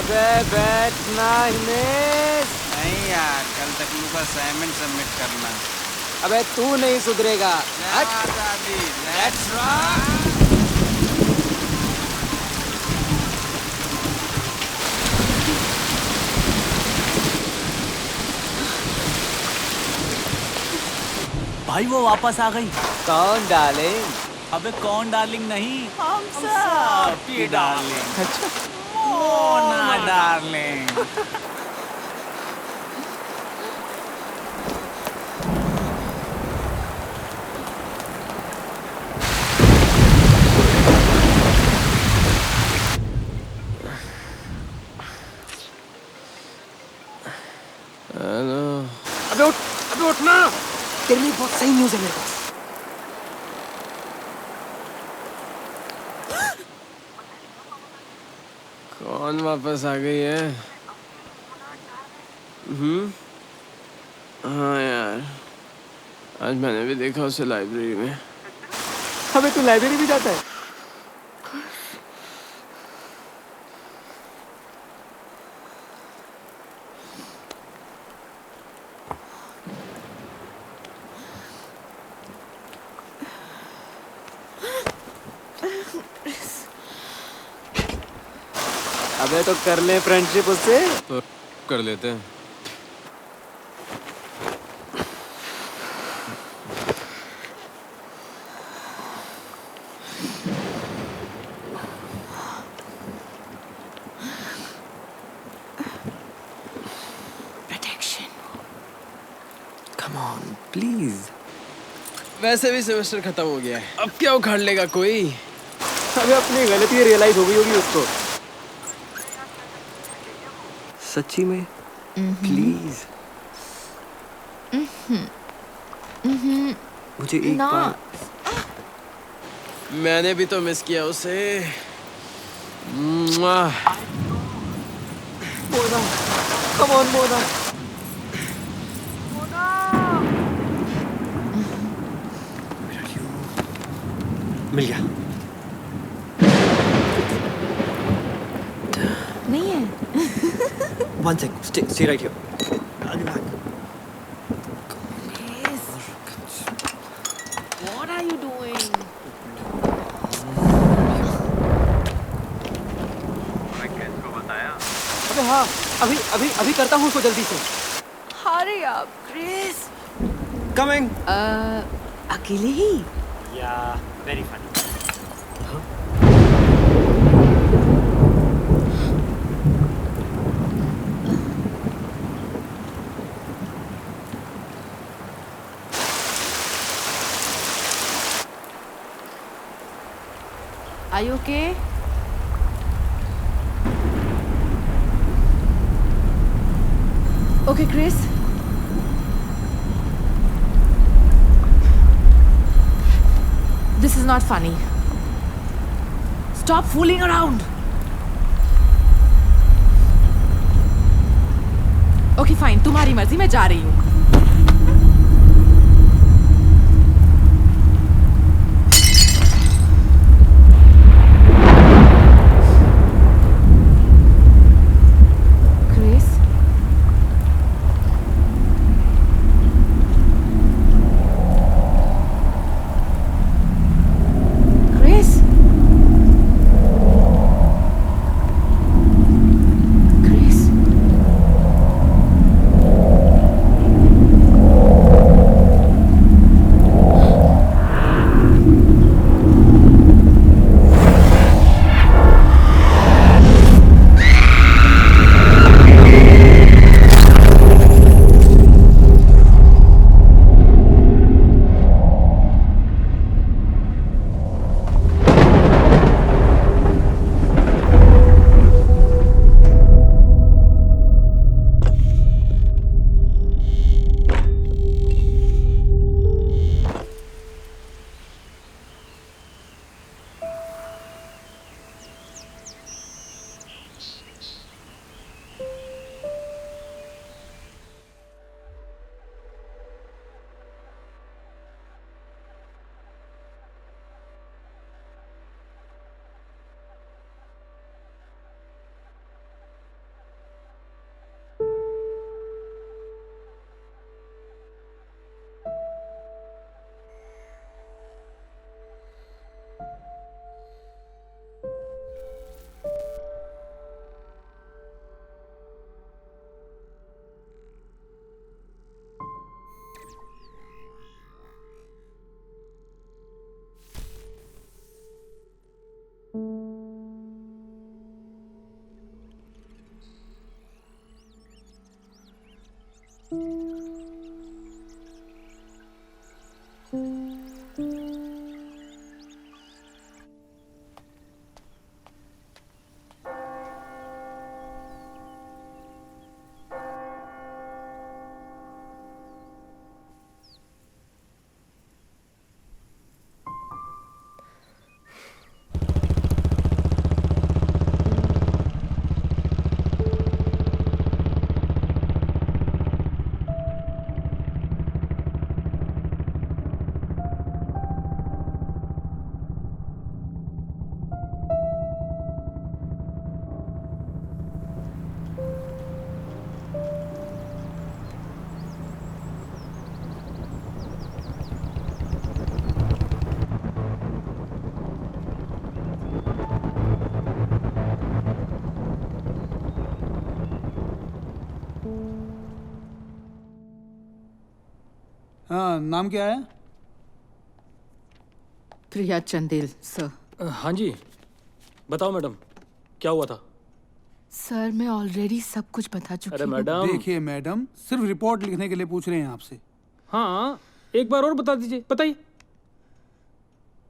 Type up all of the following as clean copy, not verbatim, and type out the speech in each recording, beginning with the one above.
बे बैठना हिमेश। नहीं यार, कल तक का असाइनमेंट सबमिट करना। अबे तू नहीं सुधरेगा। Let's rock. भाई वो वापस आ गई। कौन डार्लिंग? अबे कौन डार्लिंग नहीं, हम सब ये डार्लिंग। अच्छा मोना डार्लिंग। अबे उठना। तेरे लिए बहुत सही न्यूज़ है मेरे पास। कौन वापस आ गई है? हाँ यार, आज मैंने भी देखा उसे लाइब्रेरी में। अबे तू लाइब्रेरी भी जाता है? अबे तो कर ले फ्रेंडशिप उससे। तो कर लेते हैं। Come on, please. वैसे भी सेमेस्टर खत्म हो गया है, अब क्या उखाड़ लेगा कोई? अबे अपनी गलती रियलाइज हो गई होगी उसको। सच्ची में प्लीज मुझे एक बार। मैंने भी तो मिस किया उसे। मुआ। Mona, come on Mona. मिल गया। नहीं है। One sec, stay right here. I'll be back. Yes. What are you doing? अबे हाँ, अभी करता हूँ उसको जल्दी से। Hurry up, Chris. Coming. अकेले ही? Yeah, very funny. Are you okay? Okay, Chris. This is not funny. Stop fooling around. Okay, fine. तुम्हारी मर्जी, मैं जा रही हूँ. हाँ, नाम क्या है? प्रिया चंदेल सर। हाँ जी, बताओ मैडम, क्या हुआ था? सर मैं ऑलरेडी सब कुछ बता चुकी अरे हूँ। मैडम। देखिए मैडम, सिर्फ रिपोर्ट लिखने के लिए पूछ रहे हैं आपसे। हाँ, एक बार और बता दीजिए, बताइए।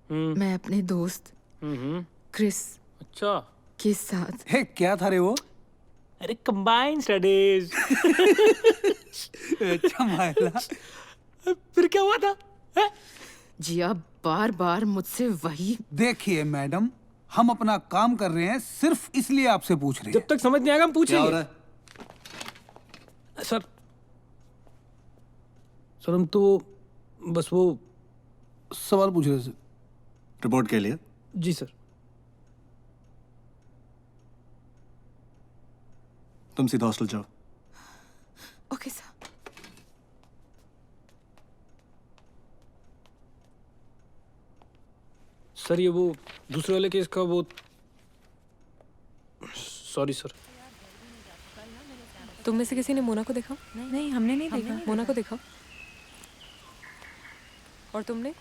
मैं अपने दोस्त क्रिस अच्छा। के साथ। हे, क्या था रे वो? अरे कंबाइंड स्टडीज। अच्छा मायला। फिर क्या हुआ था? है? जिया बार बार मुझसे वही। देखिए मैडम, हम अपना काम कर रहे हैं, सिर्फ इसलिए आपसे पूछ रहे जब हैं। तक समझ नहीं आएगा हम पूछेंगे। सर हम तो बस वो सवाल पूछ रहे थे। रिपोर्ट के लिए? जी सर। तुम सीधा हॉस्टल जाओ। Okay sir. सर ये वो दूसरे वाले केस का वो, सॉरी सर। तुम में से किसी ने मोना को देखा? नहीं हमने नहीं देखा। मोना को देखा? और तुमने?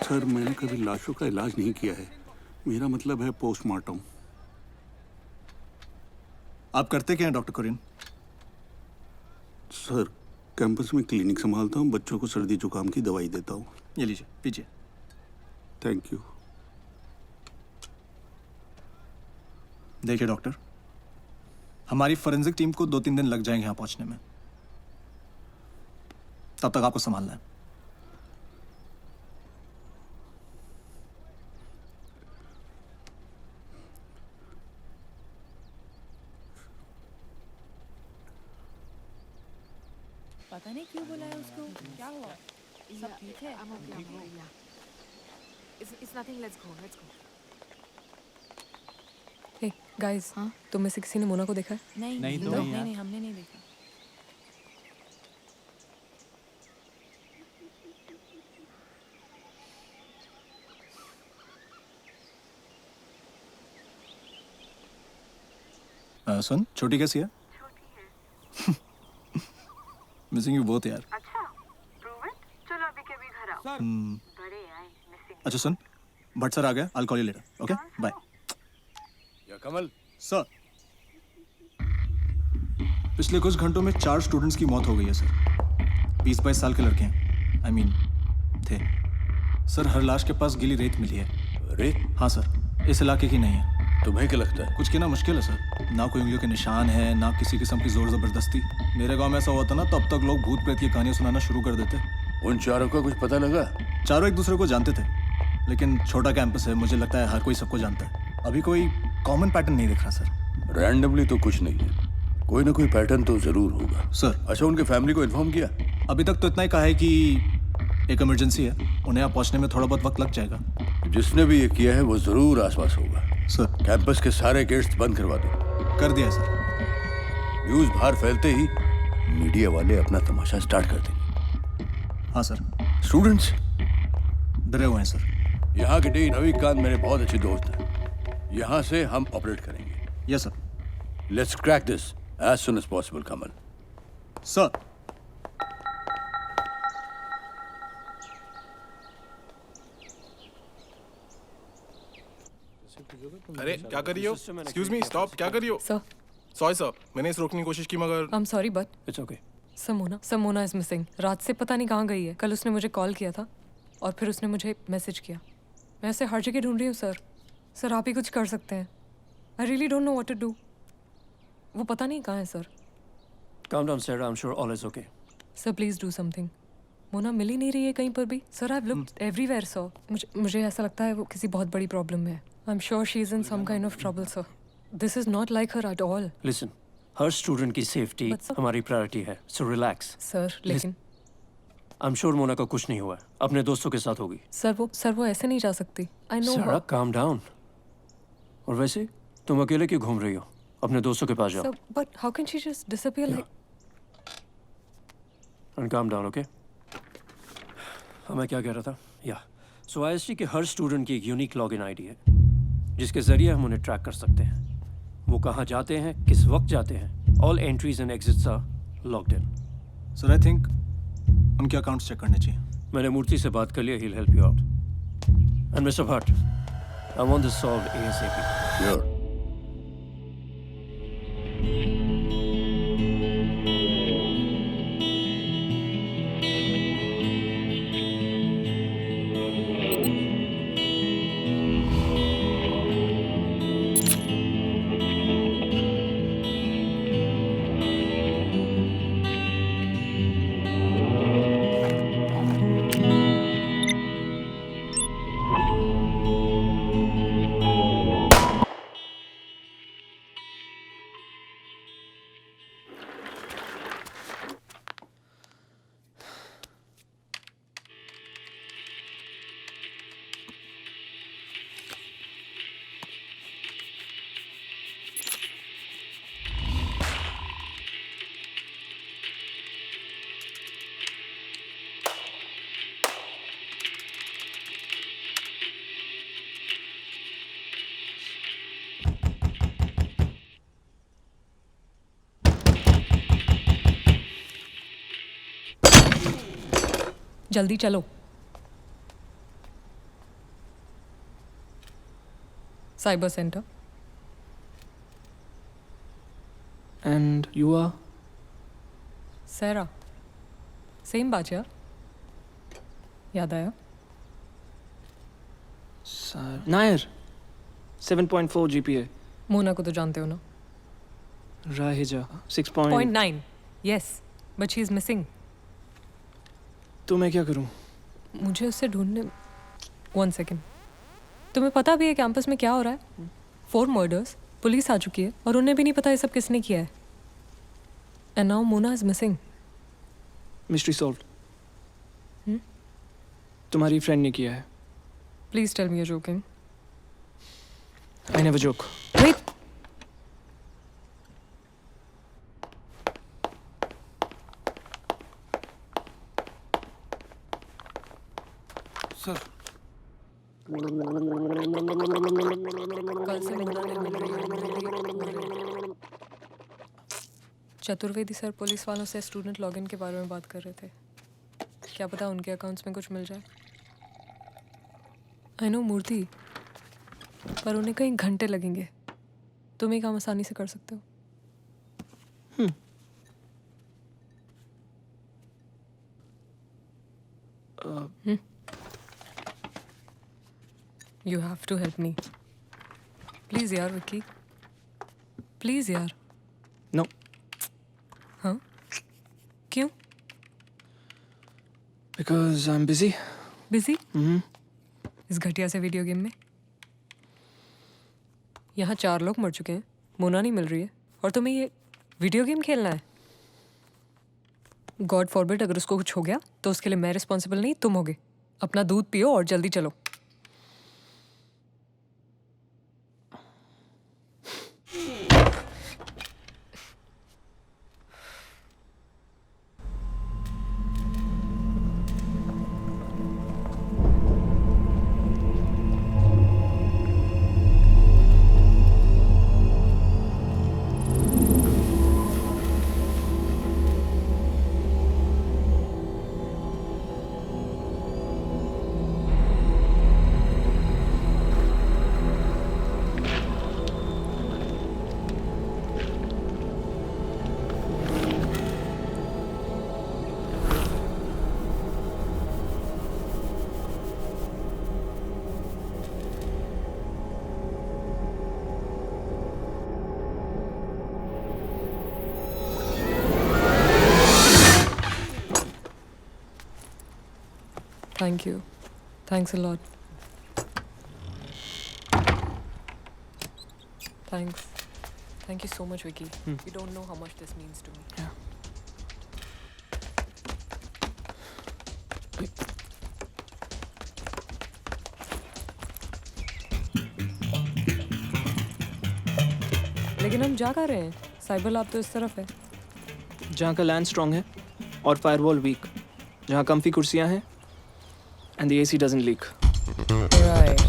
सर मैंने कभी लाशों का इलाज नहीं किया है, मेरा मतलब है पोस्टमार्टम। आप करते क्या हैं डॉक्टर कुरियन? सर कैंपस में क्लिनिक संभालता हूँ, बच्चों को सर्दी जुकाम की दवाई देता हूँ। ये लीजिए पीजिए। Thank you. देखिए डॉक्टर, हमारी फोरेंसिक टीम को 2-3 दिन लग जाएंगे यहाँ पहुँचने में, तब तक आपको संभालना है। पता नहीं क्यों बुलाया उसको। क्या हुआ? सब ठीक है? It's nothing. Let's go. Hey guys, हाँ तुम में से किसी ने मोना को देखा है? नहीं तो नहीं हमने नहीं देखा। सुन, छोटी कैसी है? छोटी है। मिसिंग यू बहुत यार। अच्छा, प्रूव इट। चलो अभी के अभी घर आओ। बड़े आए मिसिंग। अच्छा सुन, भट्ट सर आ गया, I'll call you later. Okay? Bye. या कमल, सर, पिछले कुछ घंटों में 4 स्टूडेंट्स की मौत हो गई है सर। 20-22 साल के लड़के हैं, I mean, थे। सर हर लाश के पास गीली रेत मिली है। रेत? हाँ सर, इस इलाके की नहीं है। तुम्हें क्या लगता है? कुछ कहना मुश्किल है सर, ना कोई उंगलियों के निशान है, ना किसी किस्म की जोर जबरदस्ती। मेरे गांव में ऐसा हुआ था ना, तब तक लोग भूत प्रेत की कहानियां सुनाना शुरू कर देते। उन चारों का कुछ पता लगा? चारों एक दूसरे को जानते थे, लेकिन छोटा कैंपस है, मुझे लगता है हर कोई सबको जानता है। अभी कोई कॉमन पैटर्न नहीं दिख रहा सर। रैंडमली तो कुछ नहीं है, कोई ना कोई पैटर्न तो जरूर होगा सर। अच्छा, उनके फैमिली को इन्फॉर्म किया? अभी तक तो इतना ही कहा है कि एक इमरजेंसी है, उन्हें यहाँ पहुँचने में थोड़ा बहुत वक्त लग जाएगा। जिसने भी ये किया है वो जरूर आसपास होगा। सर कैंपस के सारे गेट्स बंद करवा दो। कर दिया है सर। न्यूज बाहर फैलते ही मीडिया वाले अपना तमाशा स्टार्ट कर देंगे। हाँ सर। स्टूडेंट्स डरे हुए हैं सर। यहाँ के डी रविकांत मेरे बहुत अच्छे दोस्त हैं, यहाँ से हम ऑपरेट करेंगे। Yes sir. Let's crack this as soon as possible Kamal. Sir अरे क्या कर रही हो? Excuse me, stop. क्या कर रही हो? सर सॉरी सर, मैंने इस रोकने की कोशिश की मगर आई am sorry but it's okay. समोना is missing. रात से पता नहीं कहाँ गई है। कल उसने मुझे कॉल किया था और फिर उसने मुझे मैसेज किया। मैं उसे हर जगह ढूंढ रही हूँ सर। सर आप ही कुछ कर सकते हैं। I really don't know what to do. वो पता नहीं कहाँ है sir. Calm down, Sarah. I'm sure all is okay. Sir please do something. Mona मिल ही नहीं रही है कहीं पर भी। Sir I have looked everywhere sir. मुझे ऐसा लगता है वो किसी बहुत बड़ी प्रॉब्लम में है। I am sure she is in some kind of trouble sir. This is not like her at all. Listen, हर स्टूडेंट की सेफ्टी But sir- हमारी प्रायोरिटी है, so relax. सर लेकिन I'm sure मोना का कुछ नहीं हुआ है, अपने दोस्तों के साथ होगी। सर वो ऐसे नहीं जा सकती। I know Sarah, calm down. और वैसे तुम अकेले क्यों घूम रही हो? अपने दोस्तों के पास जाओ। Sir but how can she just disappear like. And calm down, okay? मैं क्या कह रहा था? या सो IST के हर स्टूडेंट की एक यूनिक लॉगिन आईडी है जिसके जरिए हम उन्हें ट्रैक कर सकते हैं। वो कहाँ जाते हैं, किस वक्त जाते हैं। All entries and exits are logged in. Sir I think उनके अकाउंट्स चेक करने चाहिए। मैंने मूर्ति से बात कर लिया, he'll help you out. And Mr. Bhatt, I want this solved ASAP. Sure. जल्दी चलो। Cyber centre. And you are? Sarah. Same बात यार। याद आया? नायर 7.4 GPA। मोना को तो जानते हो ना। Raheja 6. 0.9 yes but she is missing. तो मैं क्या करूं? मुझे उससे ढूंढने 1 सेकेंड। तुम्हें पता भी है कैंपस में क्या हो रहा है? 4 मर्डर्स, पुलिस आ चुकी है और उन्हें भी नहीं पता ये सब किसने किया है। And now Mona is missing. Mystery solved. तुम्हारी फ्रेंड ने किया है। Please tell me you are joking. I never joke. Wait. Sir कल से मोना नहीं मिल रही है। चतुर्वेदी सर पुलिस वालों से स्टूडेंट लॉगिन के बारे में बात कर रहे थे। क्या पता उनके अकाउंट्स में कुछ मिल जाए। आई नो मूर्ति, पर उन्हें कई घंटे लगेंगे। तुम ये काम आसानी से कर सकते हो। You have to help me please यार विक्की, प्लीज यार। नो। हाँ क्यों? Because I am busy. Busy? इस घटिया से वीडियो गेम में। यहाँ 4 लोग मर चुके हैं, मोना नहीं मिल रही है और तुम्हें ये वीडियो गेम खेलना है। गॉड फॉरबिड अगर उसको कुछ हो गया तो उसके लिए मैं रिस्पॉन्सिबल नहीं, तुम होगे। अपना दूध पियो और जल्दी चलो। Thank you. Thanks a lot. Thanks. Thank you so much, Vicky. You don't know how much this means to me. लेकिन हम जा कहाँ रहे हैं? साइबर लैब तो इस तरफ है. जहाँ का लैंड स्ट्रॉन्ग है और फायरवॉल वीक, जहाँ कम्फी कुर्सियाँ हैं and the AC doesn't leak. Right.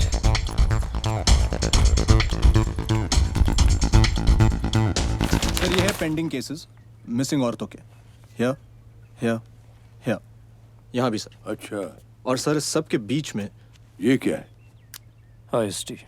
Sir ये है पेंडिंग केसेस मिसिंग औरतों के. हियर हियर हियर, यहाँ भी सर. अच्छा, और सर इस सब के बीच में ये क्या है? IST.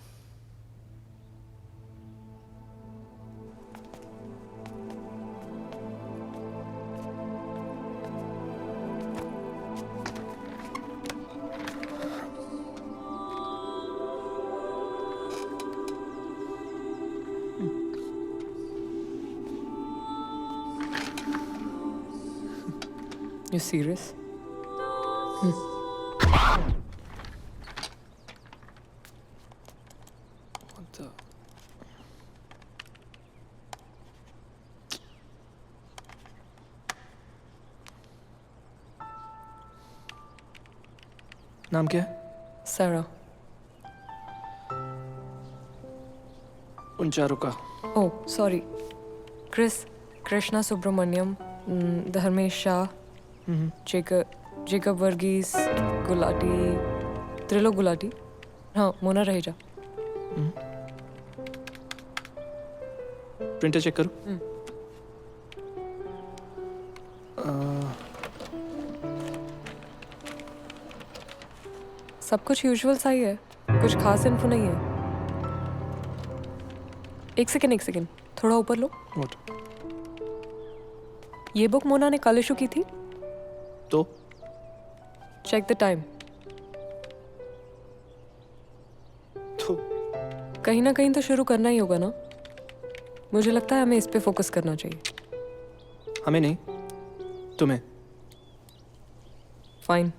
You serious? What the? नाम क्या है? Sarah. उन चारों का. Oh, sorry. Chris, Krishna Subramaniam, Dharmesh Shah, Jacob Varghese, Gulati, Trilok Gulati. हाँ, मोना रहेजा. प्रिंटर चेक करो. सब कुछ यूजुअल सा ही है. कुछ खास इन्फो नहीं है. एक सेकेंड. थोड़ा ऊपर लो. What? ये बुक मोना ने कल इशू की थी. तो चेक द टाइम. तो कहीं ना कहीं तो शुरू करना ही होगा ना. मुझे लगता है हमें इस पे फोकस करना चाहिए. हमें नहीं, तुम्हें. Fine.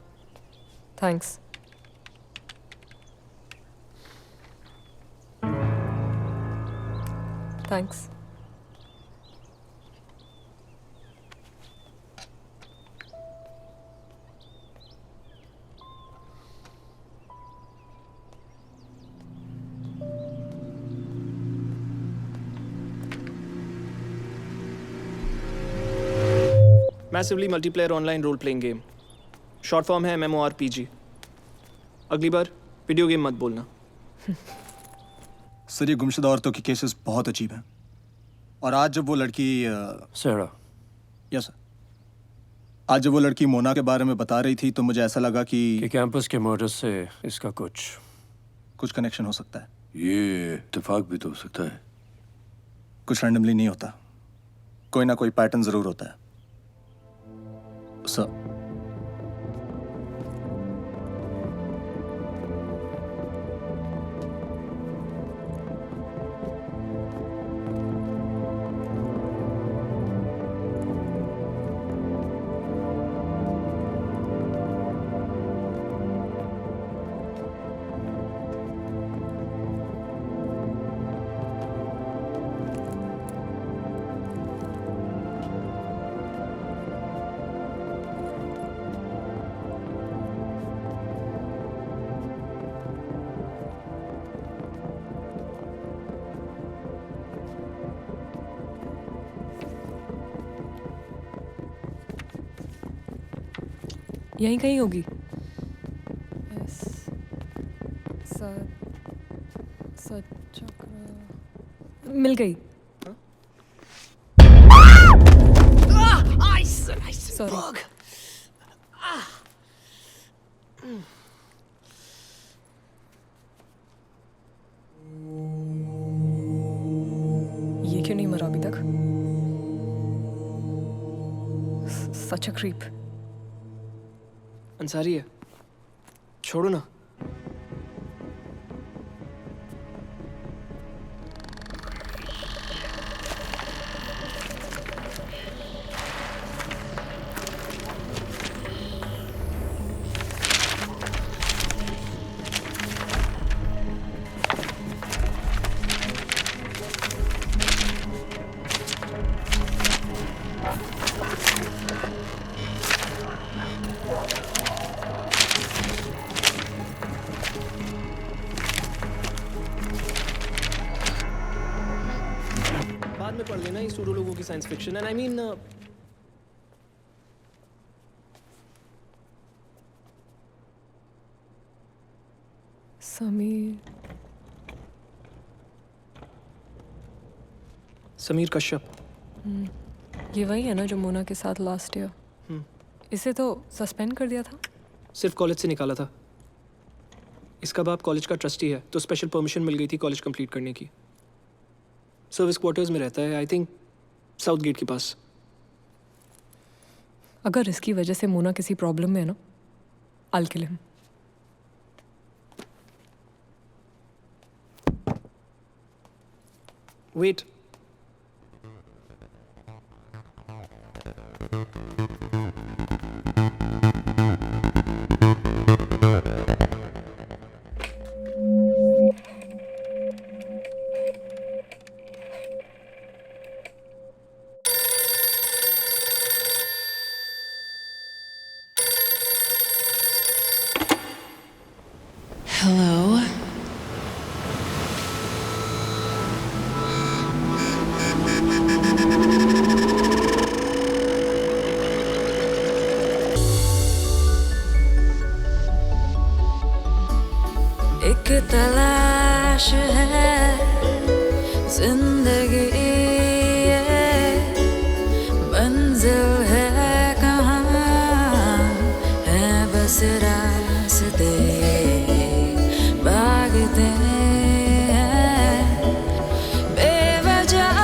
Thanks. Thanks. Massively multiplayer online role playing game. Short form है MMORPG. अगली बार वीडियो गेम मत बोलना. सर ये गुमशुदा औरतों के केसेस बहुत अजीब हैं. और आज जब वो लड़की Sarah. यस सर, आज जब वो लड़की मोना के बारे में बता रही थी तो मुझे ऐसा लगा कि कैंपस के मर्डर से इसका कुछ कनेक्शन हो सकता है. ये इत्तेफाक भी तो हो सकता है. कुछ रैंडमली नहीं होता, कोई ना कोई पैटर्न जरूर होता है सर. यहीं कहीं होगी. मिल गई. सॉरी. ये क्यों नहीं मरा अभी तक? Such a creep. अंसारी है, छोड़ो ना. बाद में पढ़ लेना ये सूडो लोगों की science fiction and I mean Sameer Sameer Kashyap. ये वही है ना जो मोना के साथ लास्ट ईयर? इसे तो सस्पेंड कर दिया था। सिर्फ कॉलेज से निकाला था। इसका बाप कॉलेज का ट्रस्टी है तो स्पेशल परमिशन मिल गई थी कॉलेज कंप्लीट करने की। सर्विस क्वार्टर्स में रहता है, आई थिंक साउथ गेट के पास। अगर इसकी वजह से मोना किसी प्रॉब्लम में है ना, I'll kill him. Wait, Hello? एक तलाश है जिंदगी ये, मंजिल है कहाँ है बस रास्ते भागते हैं बेवजह।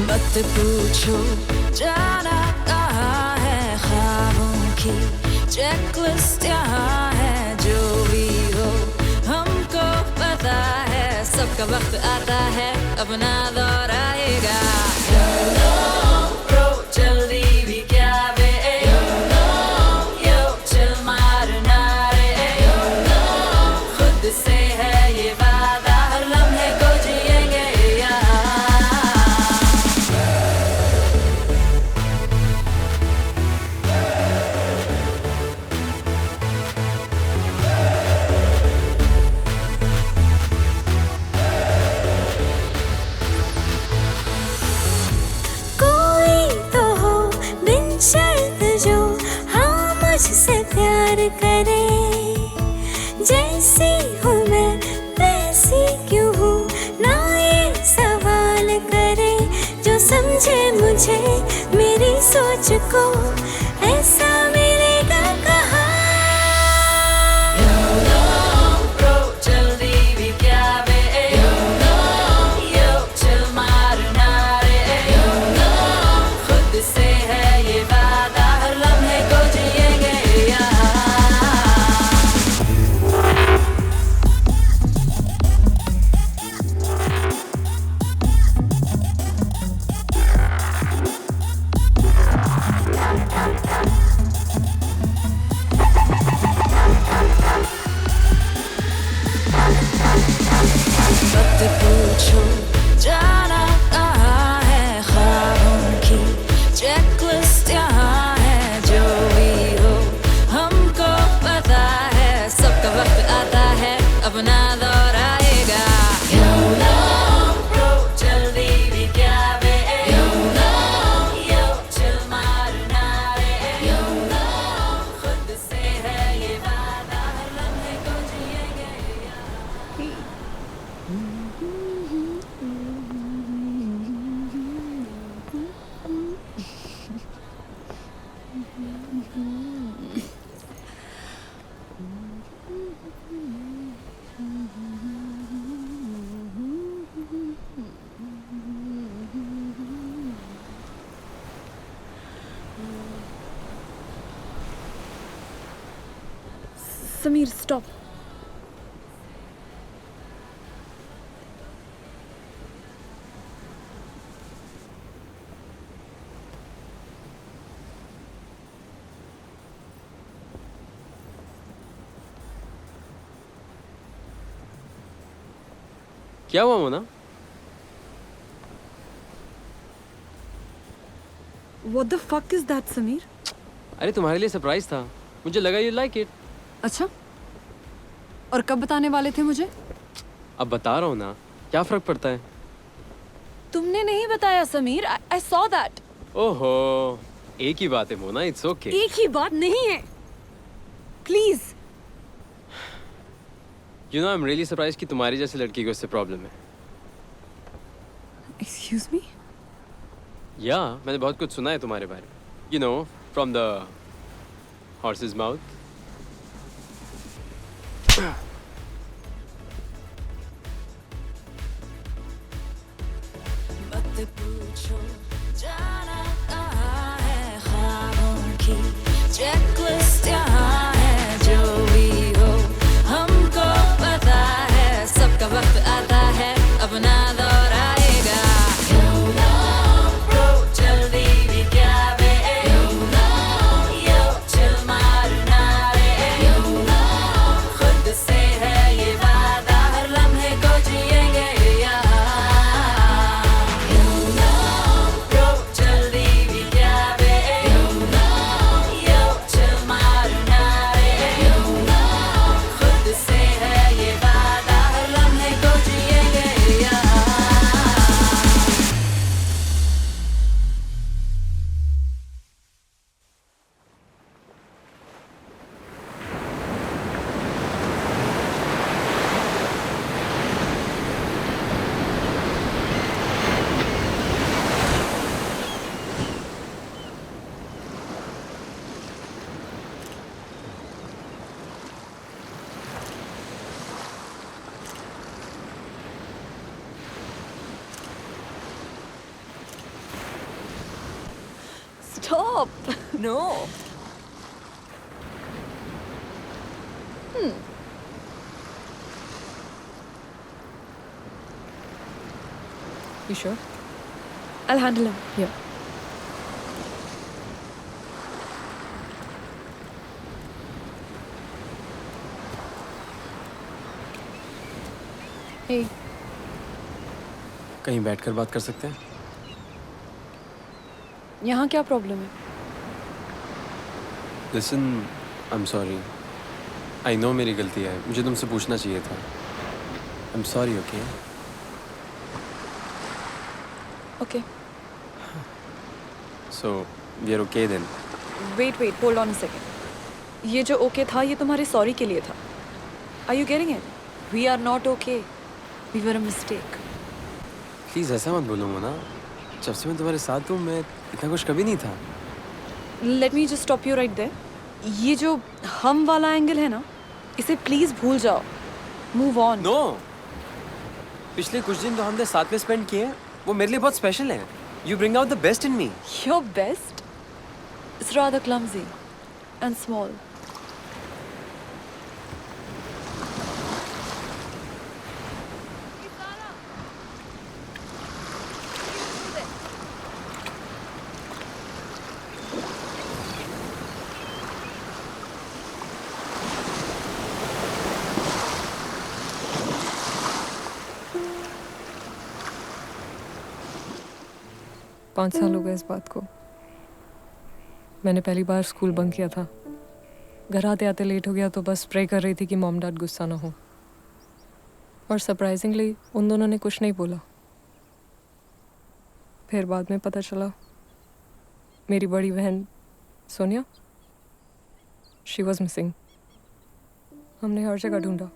मत पूछो जाना कहाँ है, ख्वाबों की चेकलिस्ट यहाँ है। जो भी हो हमको पता है, सबका वक्त आता है अपना दौर आएगा। जल्दी भी क्या वे, चल मारना रे, खुद से है ये वादा, हर लम्हे को जिएंगे यहाँ। मुझसे प्यार करे, जैसी हूँ मैं वैसी क्यों हूँ ना ये सवाल करे। जो समझे मुझे मेरी सोच को, ऐसा मिलेगा कहाँ। जल्दी भी क्या वे, चल मारना रे, खुद से है ये वादा, हर लम्हे को जिएंगे यहाँ। मत पूछो जाना कहाँ है, ख्वाबों की चेकलिस्ट यहाँ है। जो भी हो हमको पता है, सबका वक्त आता है अपना दौर आएगा। जल्दी भी क्या वे, चल मारना रे, खुद से है ये वादा, हर लम्हे को जिएंगे यहाँ। समीर स्टॉप। क्या हुआ Mona? What the fuck is that, Sameer? अरे तुम्हारे लिए सरप्राइज था। मुझे लगा यू लाइक इट। अच्छा, और कब बताने वाले थे मुझे? अब बता रहा हूँ ना, क्या फर्क पड़ता है। तुमने नहीं बताया समीर। I saw that. ओहो, एक ही बात है मोना, इट्स ओके। एक ही बात नहीं है, please. You know I am really surprise कि तुम्हारी जैसी लड़की को इससे प्रॉब्लम है। Excuse me? या मैंने बहुत कुछ सुना है तुम्हारे बारे में, you know from the horses mouth. मत पूछो जाना कहाँ है, ख्वाबों की चेकलिस्ट यहाँ है। जो भी हो हमको पता है, सबका वक्त आता है, अपना दौर आएगा। जल्दी भी क्या बे, चिल मारना रे, खुद से है ये वादा, हर लम्हे को जिएंगे यहाँ। जल्दी भी क्या बे, चिल मारना रे, खुद से है ये वादा, हर लम्हे को जिएंगे यहाँ। Stop! No. You sure? I'll handle him. Yeah. Hey. कहीं बैठकर बात कर सकते हैं? यहाँ क्या प्रॉब्लम है? Listen, I am sorry. I know मेरी गलती है, मुझे तुमसे पूछना चाहिए था। I am sorry, okay? Okay. So we are okay then. Wait, hold on a second. ये जो ओके था, ये तुम्हारे सॉरी के लिए था। Are you getting it? We are not okay. We were a mistake. Please ऐसा मत बोलो मोना, जब से मैं तुम्हारे साथ हूँ मैं इतना कुछ कभी नहीं था। Let me just stop you right there. ये जो हम वाला एंगल है ना, इसे प्लीज भूल जाओ। Move on. नो, पिछले कुछ दिन जो हमने साथ में स्पेंड किए हैं वो मेरे लिए बहुत स्पेशल हैं। You bring out the best in me. Your best is rather clumsy and small. पाँच साल हो गए इस बात को। मैंने पहली बार स्कूल बंक किया था। घर आते आते लेट हो गया तो बस प्रे कर रही थी कि मॉम डैड गुस्सा ना हो। और सरप्राइजिंगली उन दोनों ने कुछ नहीं बोला। फिर बाद में पता चला मेरी बड़ी बहन सोनिया, शी वॉज मिसिंग। हमने हर जगह ढूंढा,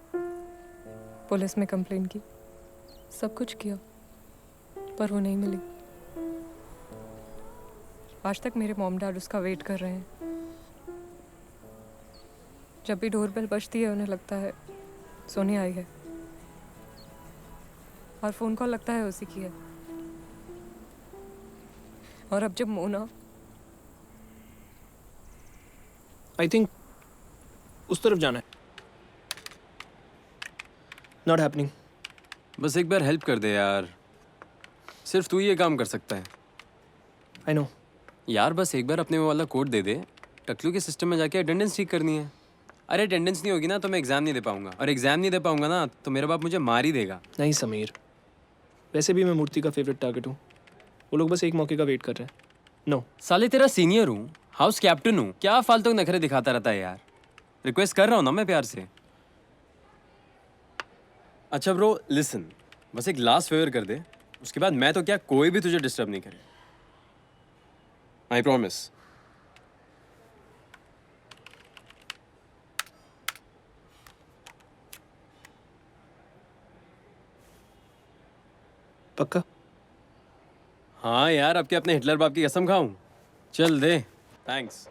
पुलिस में कंप्लेन की, सब कुछ किया, पर वो नहीं मिली। आज तक मेरे मॉम डैड उसका वेट कर रहे हैं। जब भी डोरबेल बजती है उन्हें लगता है सोनिया आई है, और फोन कॉल लगता है उसी की है। और अब जब मोना, आई थिंक उस तरफ जाना है। Not happening. बस एक बार हेल्प कर दे यार, सिर्फ तू ही ये काम कर सकता है। आई नो यार, बस एक बार अपने वो वाला कोड दे दे। टकलू के सिस्टम में जाके अटेंडेंस ठीक करनी है। अरे अटेंडेंस नहीं होगी ना तो मैं एग्जाम नहीं दे पाऊंगा, और एग्जाम नहीं दे पाऊंगा ना तो मेरा बाप मुझे मार ही देगा। नहीं समीर, वैसे भी मैं मूर्ति का फेवरेट टारगेट हूँ। वो लोग बस एक मौके का वेट कर रहे हैं। नो साले तेरा सीनियर हूँ, हाउस कैप्टन हूँ, क्या फालतू नखरे दिखाता रहता है यार। रिक्वेस्ट कर रहा हूँ ना मैं प्यार से। अच्छा ब्रो लिसन, बस एक लास्ट फेवर कर दे, उसके बाद मैं तो क्या कोई भी तुझे डिस्टर्ब नहीं करे। I promise. पक्का? हाँ यार, अब क्या अपने हिटलर बाप की कसम खाऊं? चल दे। थैंक्स।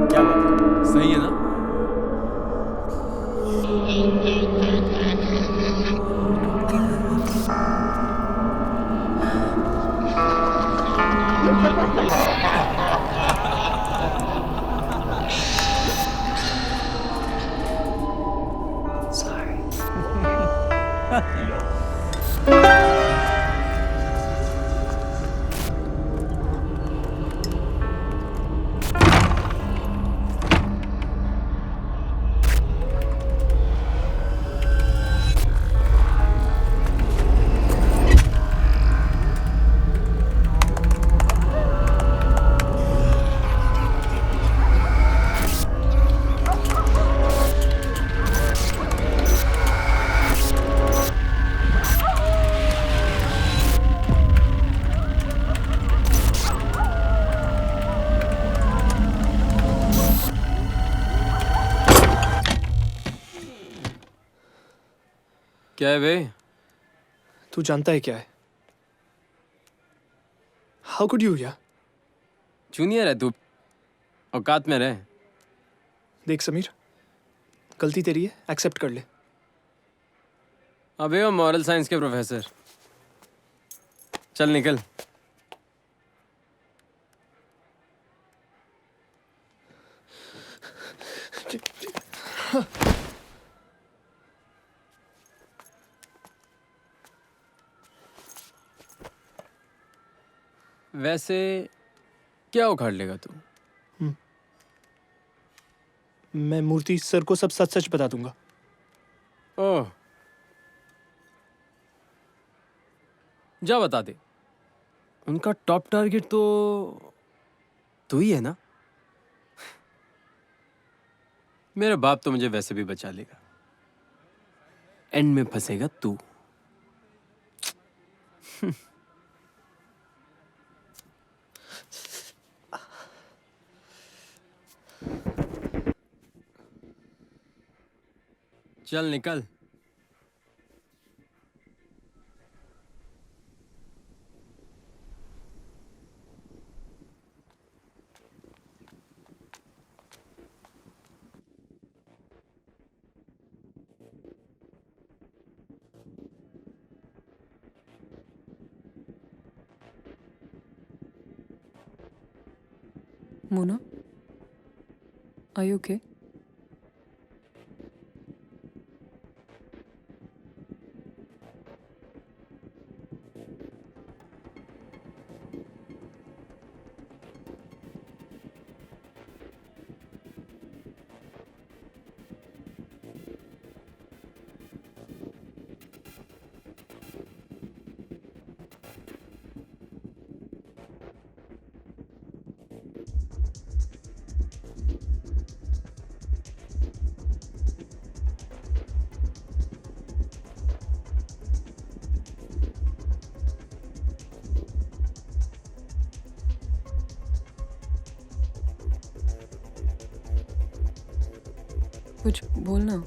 क्या बात है? सही है ना? क्या है बे? तू जानता है क्या है? हाउ कुड यू या? जूनियर है तू, औकात में रहे। देख समीर, गलती तेरी है, एक्सेप्ट कर ले। अबे वो मॉरल साइंस के प्रोफेसर, चल निकल। वैसे क्या उखाड़ लेगा तू? मैं मूर्ति सर को सब सच सच बता दूंगा। ओह, जा बता दे। उनका टॉप टारगेट तो तू ही है ना? मेरा बाप तो मुझे वैसे भी बचा लेगा, एंड में फंसेगा तू। चल निकल। Mona, are you okay? कुछ बोलना।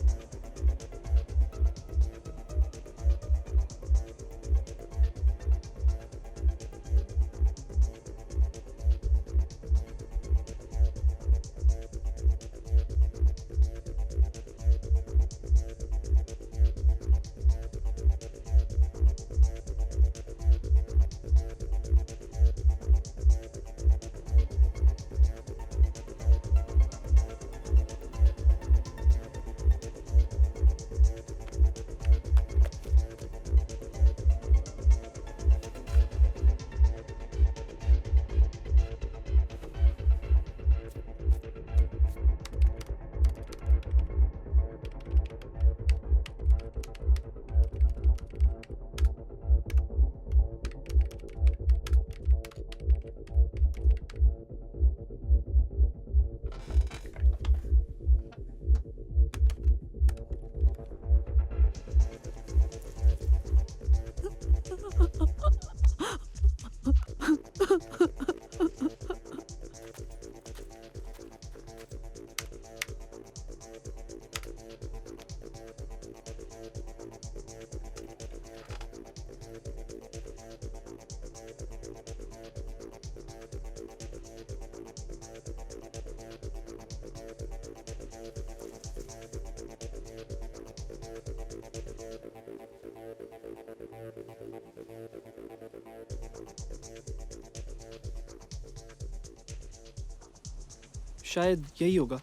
शायद यही होगा।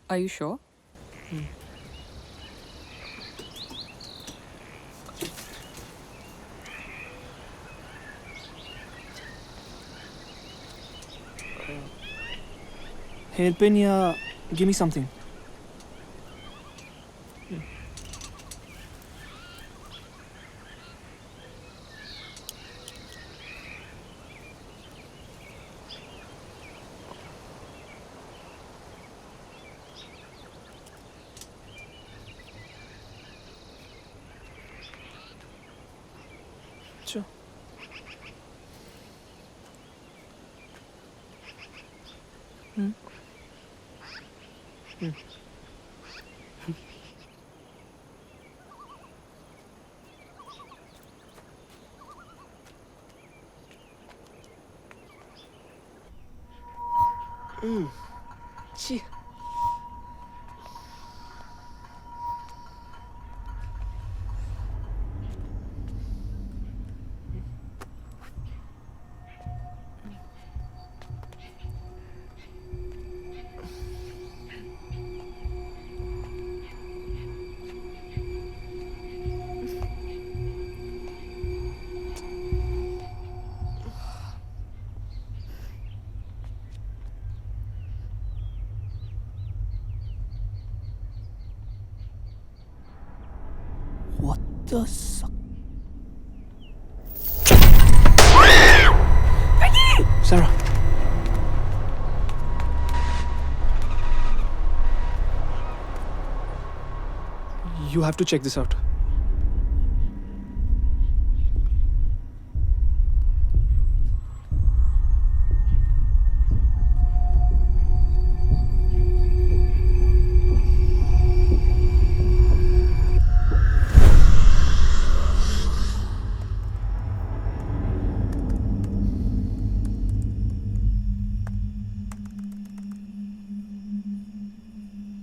Are you sure? Hairpin या give me something. अच्छा छी What the suck? Sarah. You have to check this out.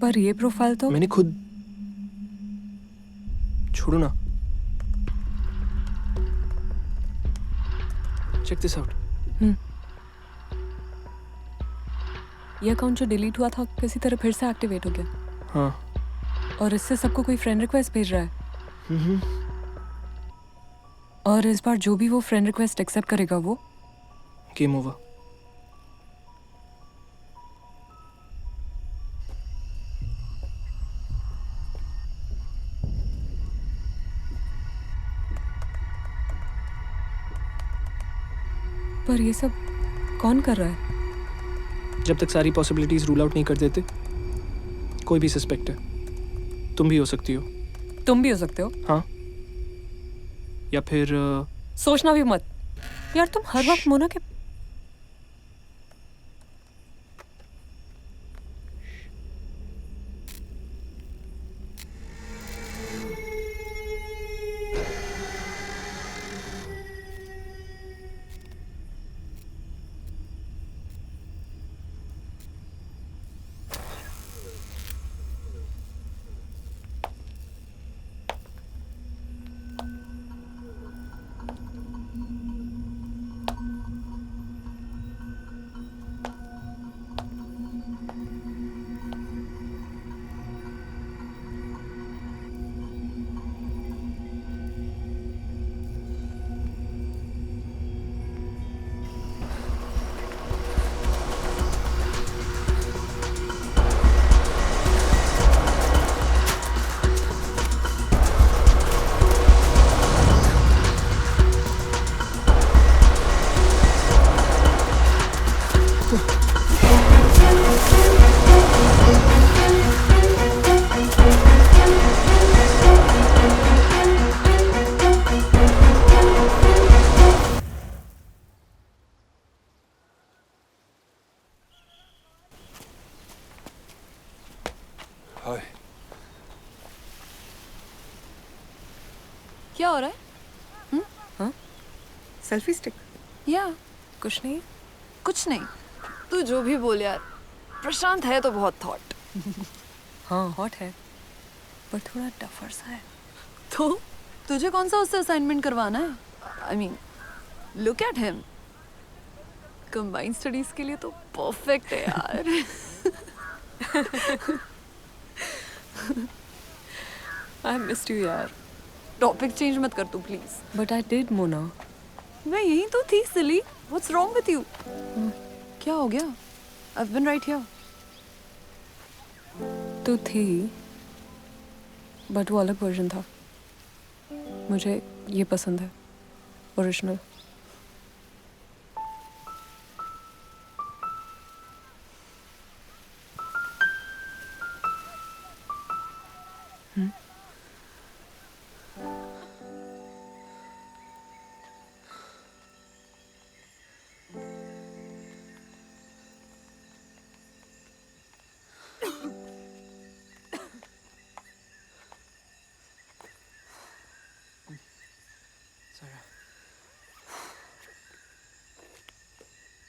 पर ये प्रोफाइल तो मैंने खुद छोड़ो ना। Check this out. ये अकाउंट जो डिलीट हुआ था किसी तरह फिर से एक्टिवेट हो गया। हाँ। और इससे सबको कोई फ्रेंड रिक्वेस्ट भेज रहा है। और इस बार जो भी वो फ्रेंड रिक्वेस्ट एक्सेप्ट करेगा वो गेम ओवर। पर ये सब कौन कर रहा है? जब तक सारी पॉसिबिलिटीज रूल आउट नहीं कर देते कोई भी सस्पेक्ट है। तुम भी हो सकती हो। तुम भी हो सकते हो। हाँ या फिर सोचना भी मत यार, तुम हर वक्त मोना के क्या हो रहा है? हाँ सेल्फी स्टिक या कुछ नहीं कुछ नहीं, तू जो भी बोल यार, प्रशांत है तो बहुत थॉट। हाँ हॉट है पर थोड़ा टफर सा है। तो तुझे कौन सा उससे असाइनमेंट करवाना है? I mean look at him, combined studies के लिए तो परफेक्ट है यार। आई मिस्ड यू यार। टॉपिक चेंज मत कर तू please. But I did Mona. मैं यही तो थी silly, what's wrong with you? क्या हो गया? I have been right here. तो थी बट वो अलग वर्जन था। मुझे ये पसंद है, ओरिजिनल।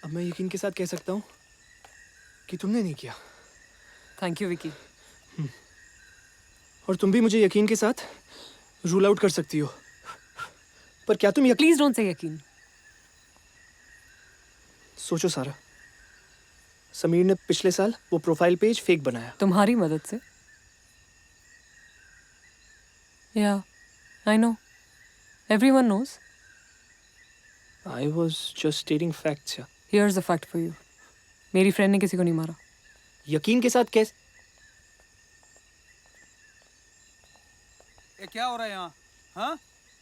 अब मैं यकीन के साथ कह सकता हूँ कि तुमने नहीं किया। Thank you Vicky. और तुम भी मुझे यकीन के साथ रूल आउट कर सकती हो। पर क्या तुम प्लीज डोंट से यकीन। सोचो सारा, समीर ने पिछले साल वो प्रोफाइल पेज फेक बनाया। तुम्हारी मदद से? या I know, everyone knows. I was just stating facts. Here's the fact for you. मेरी फ्रेंड ने किसी को नहीं मारा। यकीन के साथ कैसे? ये क्या हो रहा है यहाँ? हाँ,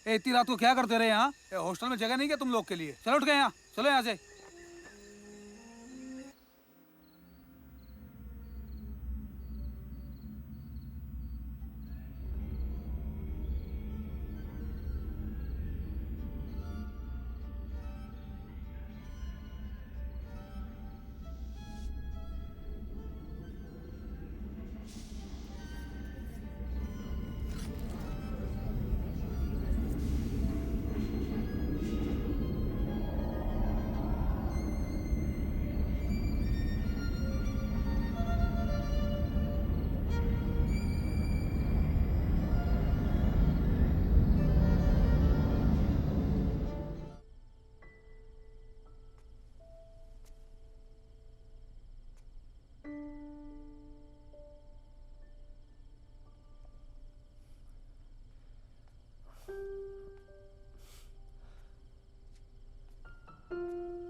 इतनी रात को क्या करते रहे यहाँ? हॉस्टल में जगह नहीं क्या तुम लोग के लिए? चलो उठ गए यहाँ, चलो यहाँ से।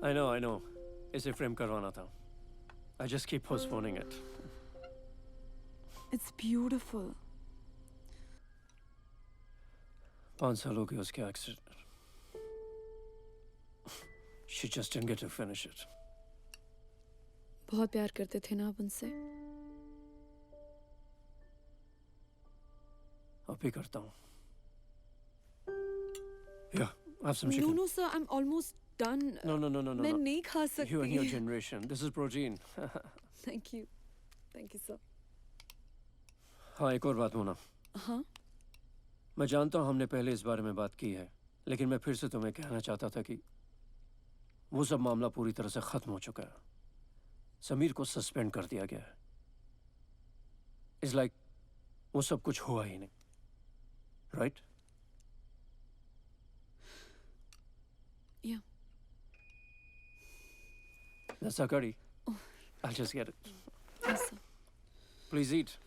I know. इसे फ्रेम करवाना था। I just keep postponing it. It's beautiful. 5 साल हो गए उसके accident. She just didn't get to finish it. बहुत प्यार करते थे ना आप उनसे? अब भी करता हूँ। Yeah, have some chicken. No, sir, I'm almost done. No. मैं नहीं खा सकती। You and your generation. This is protein. Thank you, sir. हाँ, एक और बात मोना। हाँ? मैं जानता हूँ हमने पहले इस बारे में बात की है, लेकिन मैं फिर से तुम्हें कहना चाहता था कि वो सब मामला पूरी तरह से खत्म हो चुका है। समीर को सस्पेंड कर दिया गया है। इट्स लाइक वो सब कुछ हुआ ही नहीं, right? Yeah. That's our curry. I'll just get it. Yes, sir. Please eat.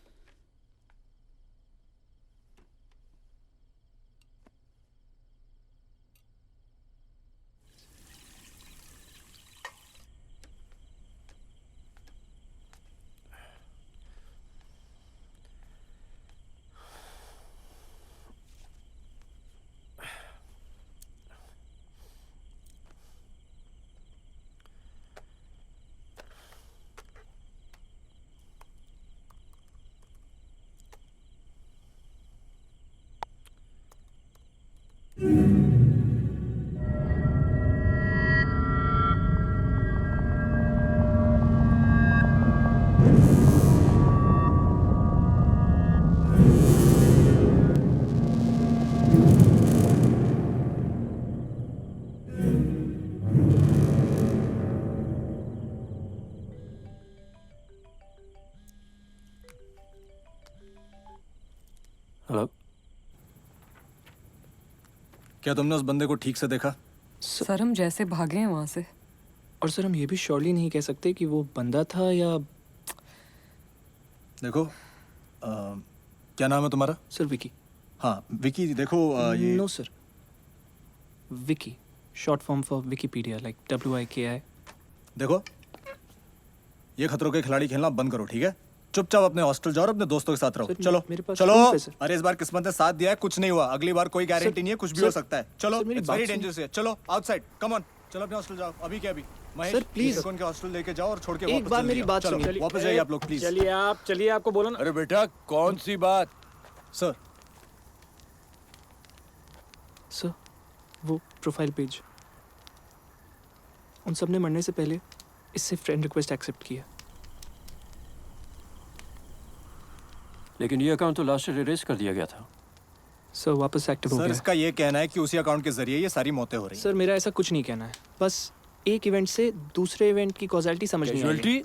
क्या तुमने उस बंदे को ठीक से देखा? सर हम जैसे भागे हैं वहाँ से। और सर हम ये भी श्योरली नहीं कह सकते कि वो बंदा था या... देखो क्या नाम है तुम्हारा? सर विकी। हाँ विकी। देखो ये no sir, Vicky, short form for Wikipedia, like WIKI। देखो ये खतरों के खिलाड़ी खेलना बंद करो, ठीक है? चुपचाप अपने हॉस्टल जाओ और अपने दोस्तों के साथ रहो। सर, चलो मेरे पास चलो। proof है, सर। अरे इस बार किस्मत ने साथ दिया है, कुछ नहीं हुआ। अगली बार कोई गारंटी नहीं है, कुछ भी हो सकता है। चलो, सर, मेरी इट्स बात वेरी सुनो। डेंजरस है। चलो आउटसाइड, कम ऑन, चलो अपने हॉस्टल जाओ अभी के अभी। Mahesh sir, please. उनके हॉस्टल लेके जाओ और छोड़ के एक वापस बार चले मेरी जाओ। बात चलो, सुनिए। वापस जाइए आप लोग प्लीज। चलिए आपको बोलो ना। अरे बेटा कौन सी बात? सर सर वो प्रोफाइल पेज, उन सब ने मरने से पहले इससे फ्रेंड रिक्वेस्ट एक्सेप्ट किया। लेकिन ये अकाउंट तो लास्ट ईयर इरेज कर दिया गया था। सर वापस एक्टिव हो सर गया। इसका ये कहना है कि उसी अकाउंट के जरिए ये सारी मौतें हो रही हैं। सर मेरा ऐसा कुछ नहीं कहना है, बस एक इवेंट से दूसरे इवेंट की कॉजैलिटी समझ नहीं आ रही।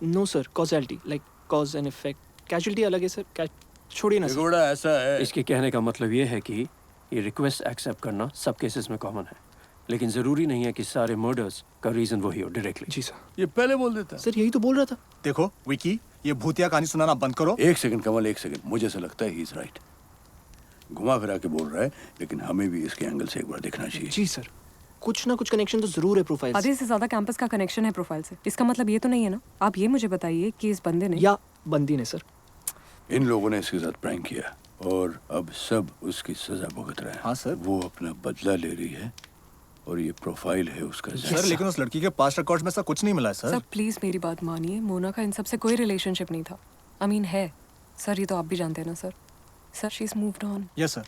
No sir, causality like cause and effect. Casualty अलग है सर, छोड़िए ना सर। ऐसा है। इसके कहने का मतलब ये है कि ये रिक्वेस्ट एक्सेप्ट करना सब केसेस में कॉमन है, लेकिन जरूरी नहीं है कि सारे मर्डर्स का रीजन वही हो डायरेक्टली। जी सर। ये पहले बोल देता। सर यही तो बोल रहा था। देखो विकी, ये भूतिया कहानी सुनाना बंद करो। एक सेकंड कमल, एक सेकंड। मुझे ऐसा लगता है ही इज राइट। घुमा फिरा के बोल रहा है, लेकिन हमें भी इसके एंगल से एक बार देखना चाहिए। जी सर, कुछ ना कुछ कनेक्शन तो जरूर है प्रोफाइल से। आधे से ज्यादा कैंपस का कनेक्शन है प्रोफाइल से। इसका मतलब ये तो नहीं है ना? आप ये मुझे बताइए कि इस बंदे ने या बंदी ने सर इन लोगों ने इसके साथ प्रैंक किया और अब सब उसकी सजा भुगत रहे हैं। हाँ सर। वो अपना बदला ले रही है और ये प्रोफाइल है उसका। सर लेकिन उस लड़की के पास्ट रिकॉर्ड्स में ऐसा कुछ नहीं मिला है सर सर। प्लीज मेरी बात मानिए, मोना का इन सब से कोई रिलेशनशिप नहीं था। आई मीन है सर, ये तो आप भी जानते हैं ना sir. Sir she is moved on. Yes sir,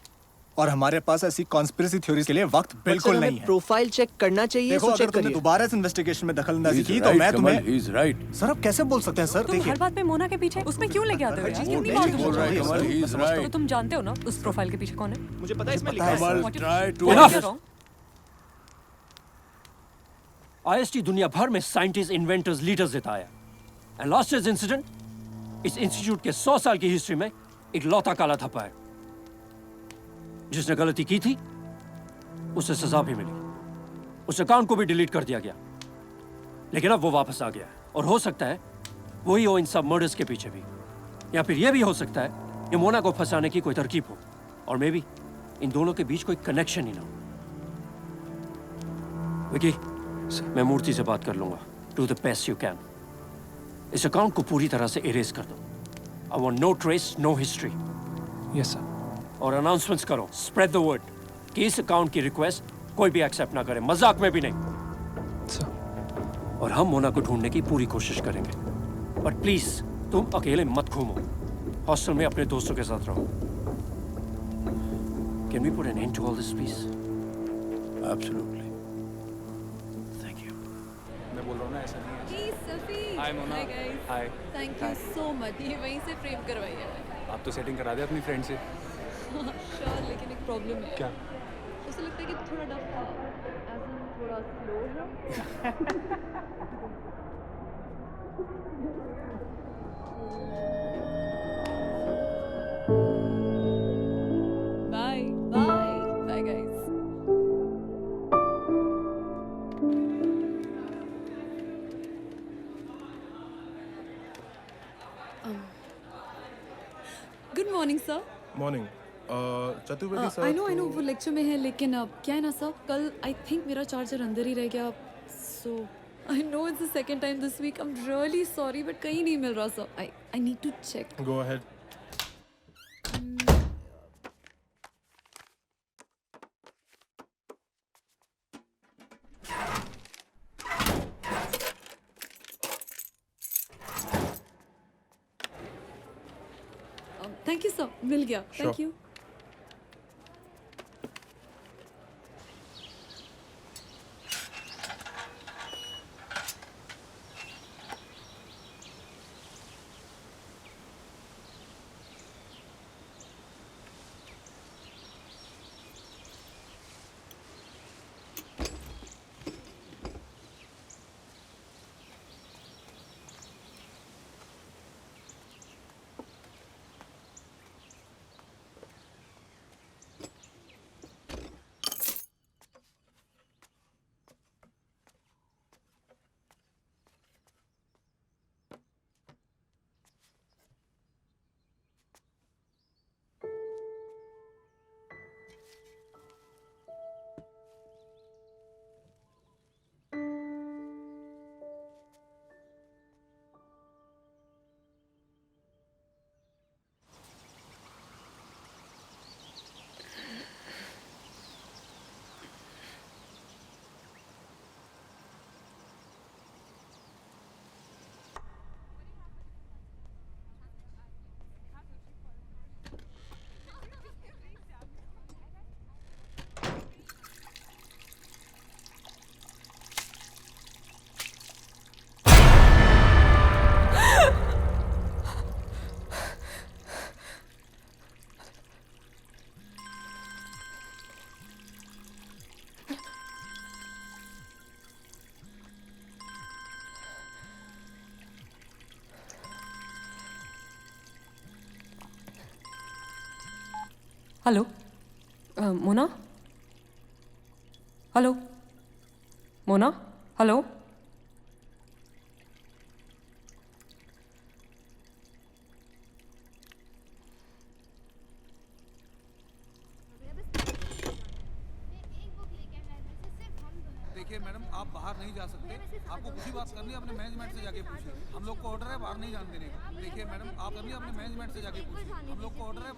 और हमारे पास ऐसी कॉन्स्पिरेसी थ्योरीज के लिए वक्त बिल्कुल नहीं है। प्रोफाइल चेक करना चाहिए। देखो तो अगर चेक तुमने करिए। दोबारा इस इन्वेस्टिगेशन में दखलंदाजी की तो मैं तुम्हें... ही इज राइट। सर आप कैसे बोल सकते हैं सर? तुम देखिए हर बात में मोना के पीछे उसमें क्यों लेके आते हो यार? कितनी नहीं बार बोल रहा है कमल, ही इज राइट। तो तुम जानते हो ना उस प्रोफाइल के पीछे कौन है? मुझे पता है इसमें लिखा है। कमल ट्राई टू IST दुनिया भर में साइंटिस्ट, इन्वेंटर्स, लीडर्स देता है। एंड लास्ट ईयर्स इंसिडेंट इस इंस्टीट्यूट के 100 साल की हिस्ट्री में एक लौता काला धब्बा है। जिसने गलती की थी उसे सजा भी मिली, उस अकाउंट को भी डिलीट कर दिया गया, लेकिन अब वो वापस आ गया है। और हो सकता है वही हो इन सब मर्डर्स के पीछे भी, या फिर ये भी हो सकता है ये मोना को फंसाने की कोई तरकीब हो, और मे बी इन दोनों के बीच कोई कनेक्शन ही ना हो। विकी, मैं मूर्ति से बात कर लूंगा। Do the best you can. इस अकाउंट को पूरी तरह से इरेज कर दो। I want no trace, no history. Yes sir. और अनाउंसमेंट्स करो, स्प्रेड द वर्ड कि इस अकाउंट की रिक्वेस्ट कोई भी एक्सेप्ट ना करे, मजाक में भी नहीं। सर। और हम मोना को ढूंढने की पूरी कोशिश करेंगे, बट प्लीज तुम अकेले मत घूमो। हॉस्टल में अपने दोस्तों के साथ रहो। Can we put an end to all this please? Absolutely. Thank you. मैं बोल रहा हूँ ना ऐसा नहीं है। Hey, Safi. Hi, Mona. Hi, guys. Hi. Thank you so much. ये वहीं से फ्रेम करवाई है मैंने। आप तो सेटिंग करा दे अपनी फ्रेंड से। श्योर, लेकिन एक प्रॉब्लम है। क्या? उसे लगता है कि थोड़ा डफ था, as in थोड़ा स्लो है। Bye. Bye. Bye, guys. Good morning, sir. Morning Chaturvedi sir. I know वो लेक्चर में है, लेकिन क्या है ना सर, कल आई थिंक मेरा चार्जर अंदर ही रह गया। So I know it's the second time this week. I am really sorry, but कहीं नहीं मिल रहा sir. I need to check. Go ahead. Thank you sir, मिल गया। Thank you. Hello Mona hello Mona hello देखिए मैडम, आप बाहर नहीं जा सकते। आपको कुछ बात करनी है अपने मैनेजमेंट से जाके पूछिए। हम लोग को ऑर्डर है बाहर नहीं जाने देने का। देखिए मैडम, आप करनी है अपने मैनेजमेंट से जाके पूछिए। हम लोग को ऑर्डर है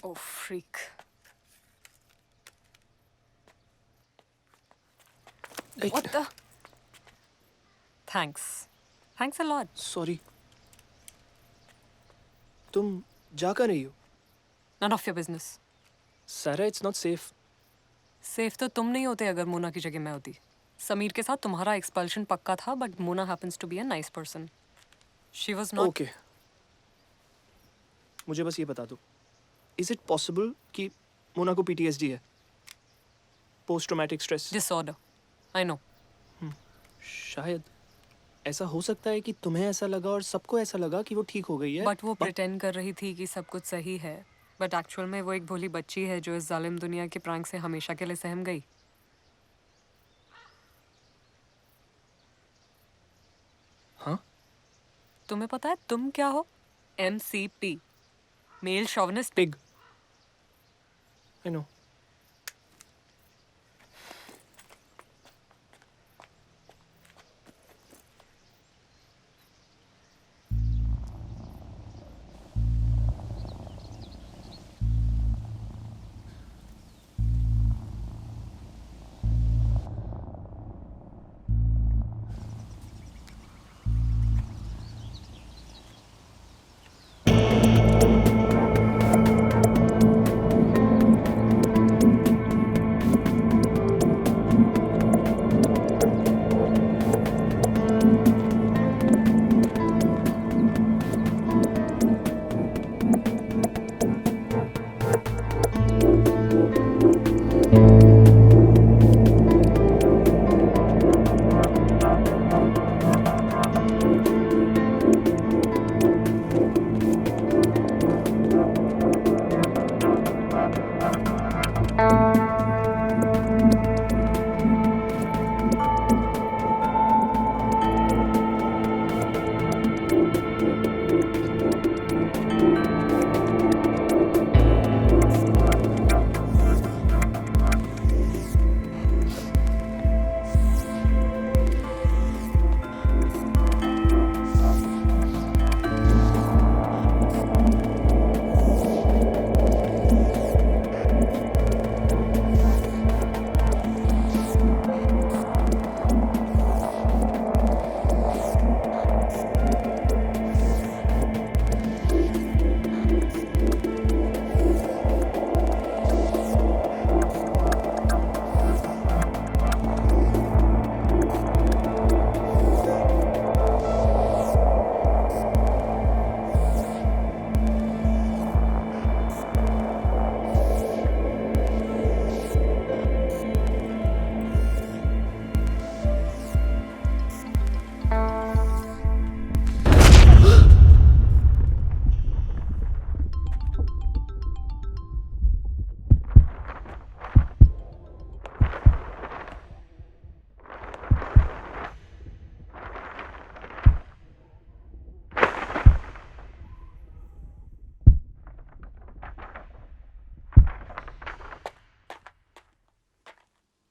oh freak What the? Thanks. Thanks a lot. Sorry, तुम जा कर रही हो? None of your business. सारा, इट्स नॉट सेफ। सेफ तो तुम नहीं होते अगर मोना की जगह मैं होती। समीर के साथ तुम्हारा एक्सपल्शन पक्का था, but Mona happens to be a nice person. She was not. Okay, मुझे बस ये बता दो, इज इट पॉसिबल कि मोना को PTSD है, post traumatic stress disorder? I know. शायद ऐसा हो सकता है कि तुम्हें ऐसा लगा और सबको ऐसा लगा कि वो ठीक हो गई है, बट वो प्रिटेंड कर रही थी कि सब कुछ सही है, बट एक्चुअल में वो एक भोली बच्ची है जो इस जालिम दुनिया के प्रैंक से हमेशा के लिए सहम गई। हाँ? तुम्हें पता है तुम क्या हो? MCP, male chauvinist pig. I know.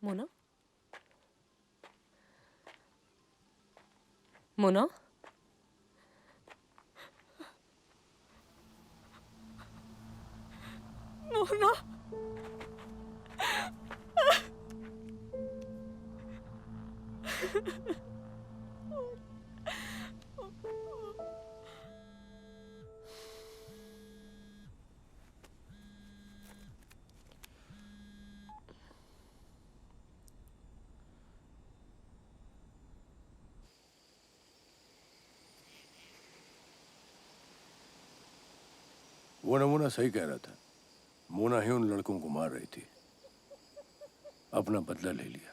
Mona? Mona? Mona? वो नमूना सही कह रहा था। मोना ही उन लड़कों को मार रही थी। अपना बदला ले लिया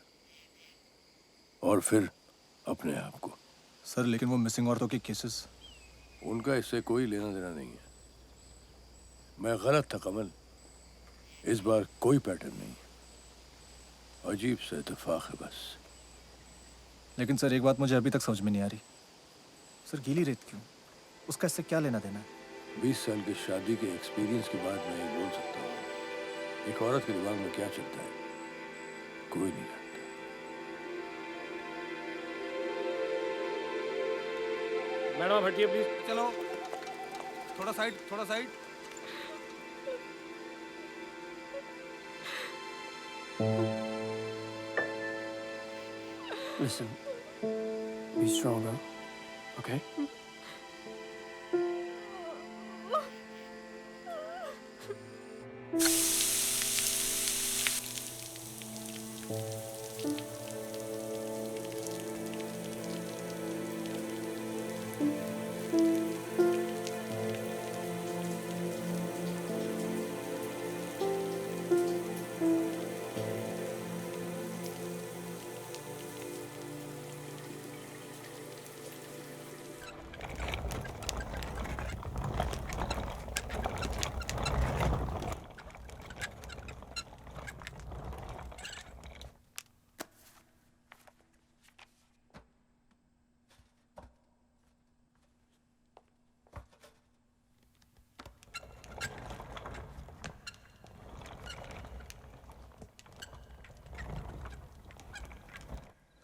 और फिर अपने आप को। सर लेकिन वो मिसिंग औरतों के केसेस, उनका इससे कोई लेना देना नहीं है। मैं गलत था कमल, इस बार कोई पैटर्न नहीं, अजीब सा इत्तेफाक है बस। लेकिन सर एक बात मुझे अभी तक समझ में नहीं आ रही, सर गीली रेत क्यों? उसका इससे क्या लेना देना है? 20 साल की शादी के एक्सपीरियंस के बाद मैं ये बोल सकता हूँ, एक औरत के दिमाग में क्या चलता है कोई नहीं जानता। मैडम आप हटिए प्लीज। चलो थोड़ा साइड, थोड़ा side. Listen, be stronger, okay?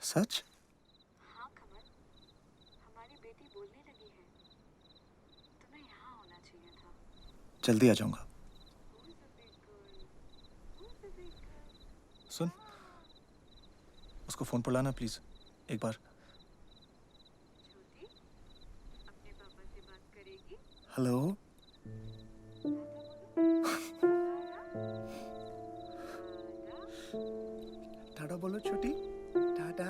सच? हाँ कमल, हमारी बेटी बोलने लगी है। तुम्हें यहाँ होना चाहिए था। जल्दी आ जाऊंगा। सुन, उसको फोन पर लाना प्लीज एक बार। छोटी, अपने पापा से बात करेगी? हेलो। टाटा बोलो छोटी, टाटा।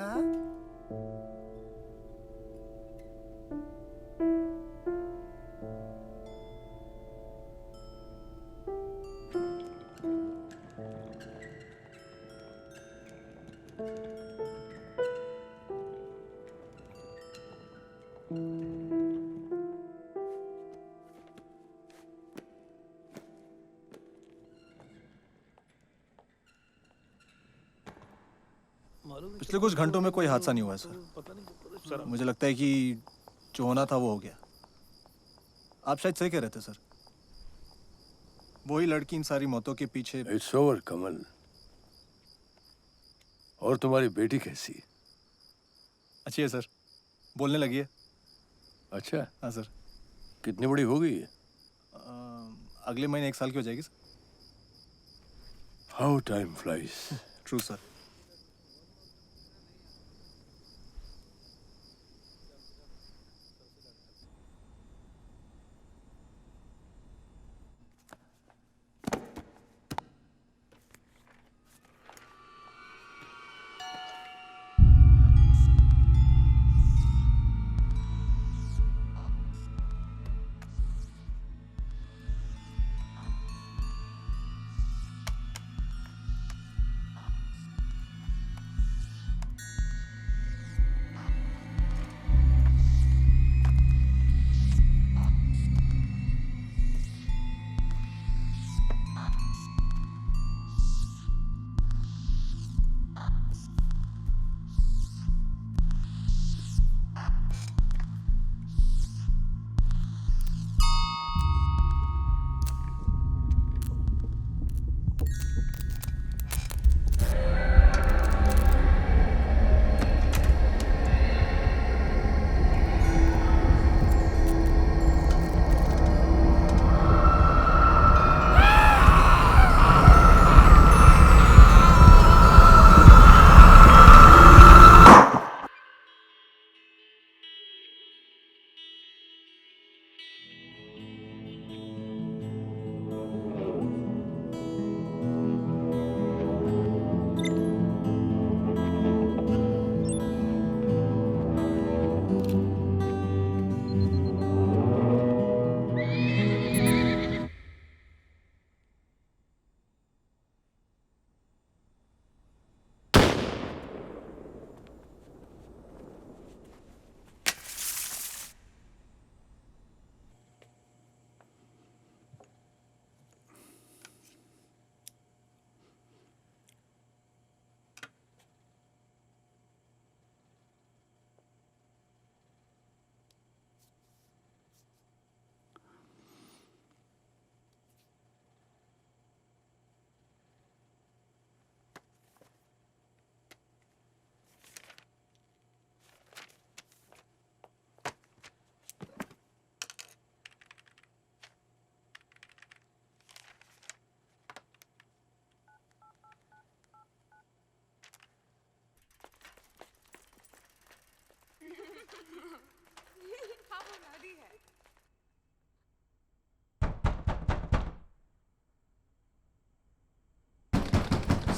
पिछले कुछ घंटों में कोई हादसा नहीं हुआ है सर। मुझे लगता है कि जो होना था वो हो गया। आप शायद सही कह रहे थे सर, वही लड़की इन सारी मौतों के पीछे। इट्स ओवर कमल। और तुम्हारी बेटी कैसी है? अच्छी है सर, बोलने लगी है। अच्छा। हाँ सर। कितनी बड़ी हो गई है? अगले महीने 1 साल की हो जाएगी sir. How time flies. True sir.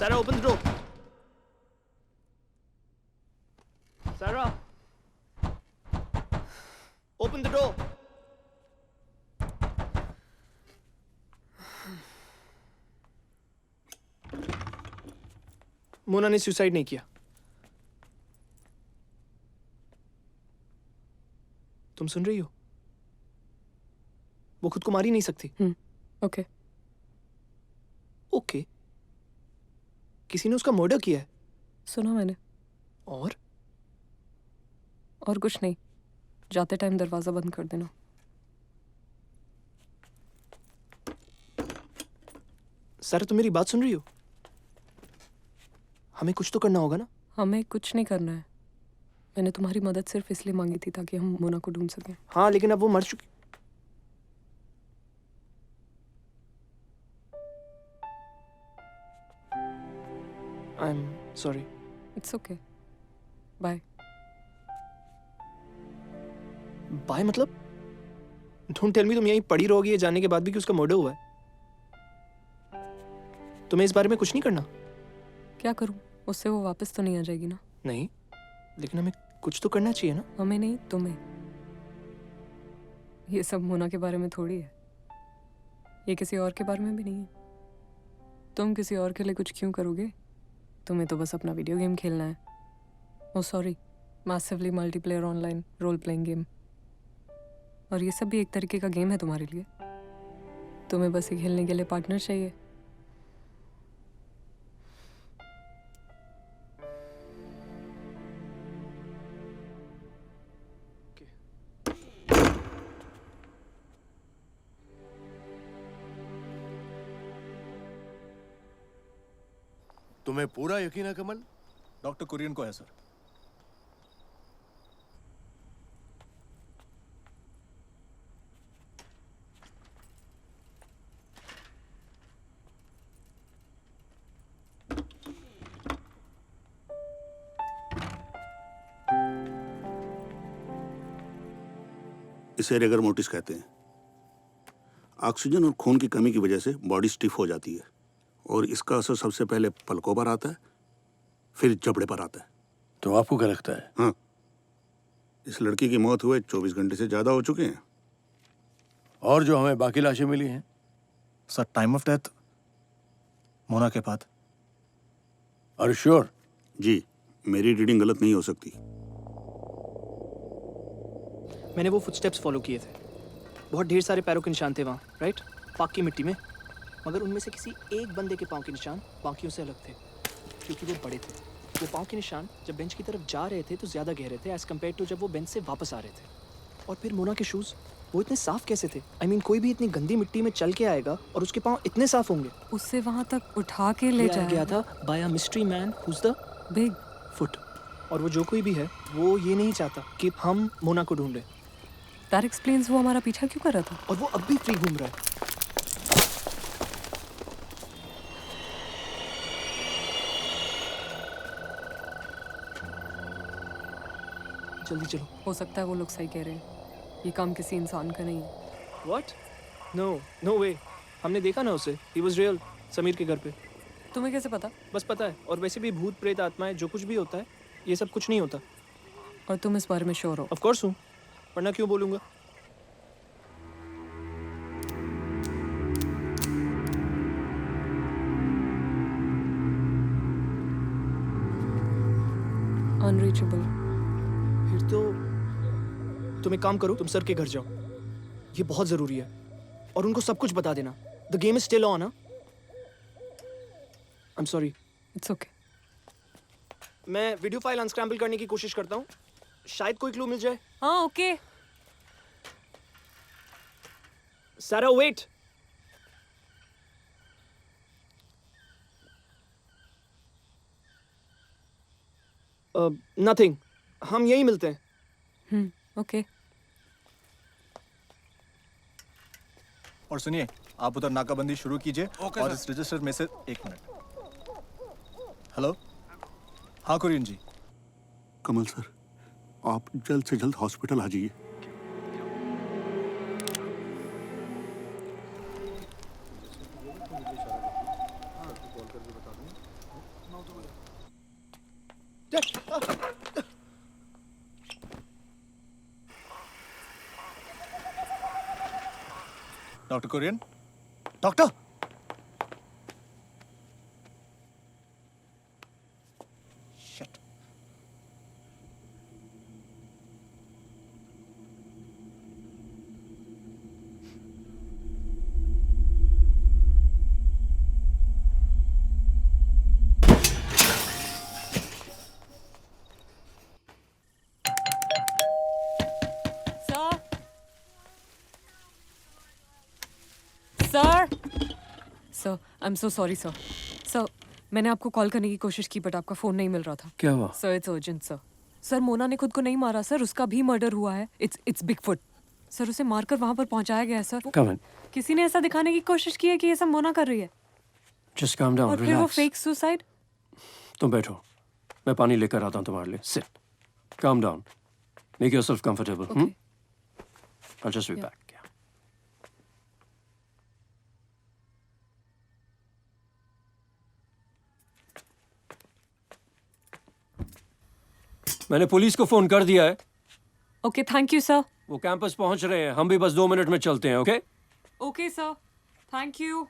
Sarah, open the door. Sarah, open the door. Mona ने सुसाइड नहीं किया। तुम सुन रही हो? वो खुद को मार ही नहीं सकती। ओके। ओके। किसी ने उसका मर्डर किया है। सुना मैंने। और कुछ नहीं। जाते टाइम दरवाजा बंद कर देना। सर, तुम मेरी बात सुन रही हो? हमें कुछ तो करना होगा ना? हमें कुछ नहीं करना है। मैंने तुम्हारी मदद सिर्फ इसलिए मांगी थी ताकि हम मोना को ढूंढ सकें। हाँ, लेकिन अब वो मर चुकी। I am sorry. It's okay. Bye. Bye मतलब? डोंट टेल मी तुम यहीं पड़ी रहोगी ये जानने के बाद भी कि उसका मर्डर हुआ है। तुम्हें इस बारे में कुछ नहीं करना? क्या करूं? उससे वो वापस तो नहीं आ जाएगी ना? नहीं, लेकिन हमें कुछ तो करना चाहिए ना? हमें नहीं, तुम्हें। ये सब मोना के बारे में थोड़ी है। ये किसी और के बारे में भी नहीं है। तुम किसी और के लिए कुछ क्यों करोगे? तुम्हें तो बस अपना वीडियो गेम खेलना है। Oh sorry, massively multiplayer online role playing game. और ये सब भी एक तरीके का गेम है तुम्हारे लिए। तुम्हें बस ये खेलने के लिए पार्टनर चाहिए। तुम्हें पूरा यकीन है कमल? डॉक्टर कुरियन को है सर। इसे रिगर मोर्टिस कहते हैं। ऑक्सीजन और खून की कमी की वजह से बॉडी स्टिफ हो जाती है और इसका असर सबसे पहले पलकों पर आता है, फिर जबड़े पर आता है। तो आपको क्या लगता है? हाँ, इस लड़की की मौत हुए 24 घंटे से ज्यादा हो चुके हैं। और जो हमें बाकी लाशें मिली हैं? Sir, time of death Mona के बाद। Are sure? जी, मेरी रीडिंग गलत नहीं हो सकती। मैंने वो फुटस्टेप्स फॉलो किए थे। बहुत ढेर सारे पैरों के निशान थे वहाँ, राइट? पाक की मिट्टी में। मगर उनमें से किसी एक बंदे के पाँव के निशान बाकियों से अलग थे, क्योंकि वो बड़े थे। वो पाँव के निशान जब बेंच की तरफ जा रहे थे तो ज़्यादा गहरे थे एज़ कम्पेयर टू जब वो बेंच से वापस आ रहे थे। और फिर मोना के शूज़, वो इतने साफ कैसे थे? I mean, कोई भी इतनी गंदी मिट्टी में चल के आएगा और उसके पाँव इतने साफ होंगे? उससे वहाँ तक उठा के ले जाया गया था by a mystery man whose the big foot. और वो जो कोई भी है, वो ये नहीं चाहता कि हम मोना को ढूंढें। दैट एक्सप्लेन्स वो हमारा पीछा क्यों कर रहा था। और वो अब भी फ्री घूम रहा है। जल्दी चलो। हो सकता है वो लोग सही कह रहे हैं। ये काम किसी इंसान का नहीं है। What? No, no way. हमने देखा ना उसे। He was real. समीर के घर पे। तुम्हें कैसे पता? बस पता है। और वैसे भी भूत प्रेत आत्माएं जो कुछ भी होता है, ये सब कुछ नहीं होता। और तुम इस बारे में श्योर हो? Of course हूँ। वरना क्यों बोलूँगा? अनरीचेबल। फिर तो तुम एक काम करो, तुम सर के घर जाओ। ये बहुत जरूरी है। और उनको सब कुछ बता देना। The game is still on, I'm sorry. It's okay. मैं वीडियो फाइल अनस्क्रैम्बल करने की कोशिश करता हूँ। शायद कोई क्लू मिल जाए। हाँ, ओके। सारा वेट। नथिंग। हम यहीं मिलते हैं। ओके। और सुनिए, आप उधर नाकाबंदी शुरू कीजिए। ओके और सर। इस रजिस्टर में से 1 मिनट। हेलो, हाँ कुरियन जी। कमल सर, आप जल्द से जल्द हॉस्पिटल आ जाइए। Doctor Kurien, doctor. Shit. Sir sir sir I am so sorry sir. Sir मैंने आपको कॉल करने की कोशिश की बट आपका फ़ोन नहीं मिल रहा था। क्या हुआ? Sir it's urgent sir. Sir Mona ने खुद को नहीं मारा सर, उसका भी मर्डर हुआ है। इट्स बिगफुट सर, उसे मारकर वहां पर पहुंचाया गया है सर। Come on. किसी ने ऐसा दिखाने की कोशिश की है कि ये सब मोना कर रही है Just calm down, और फिर वो relax. Fake suicide. तुम बैठो, मैं पानी लेकर आता हूँ तुम्हारे लिए। Sit. Calm down. Make yourself comfortable. Okay. I'll just be Yeah. back. Yeah. मैंने पुलिस को फोन कर दिया है। Okay thank you sir. वो कैंपस पहुंच रहे हैं, हम भी बस 2 मिनट में चलते हैं। Okay? Okay sir thank you.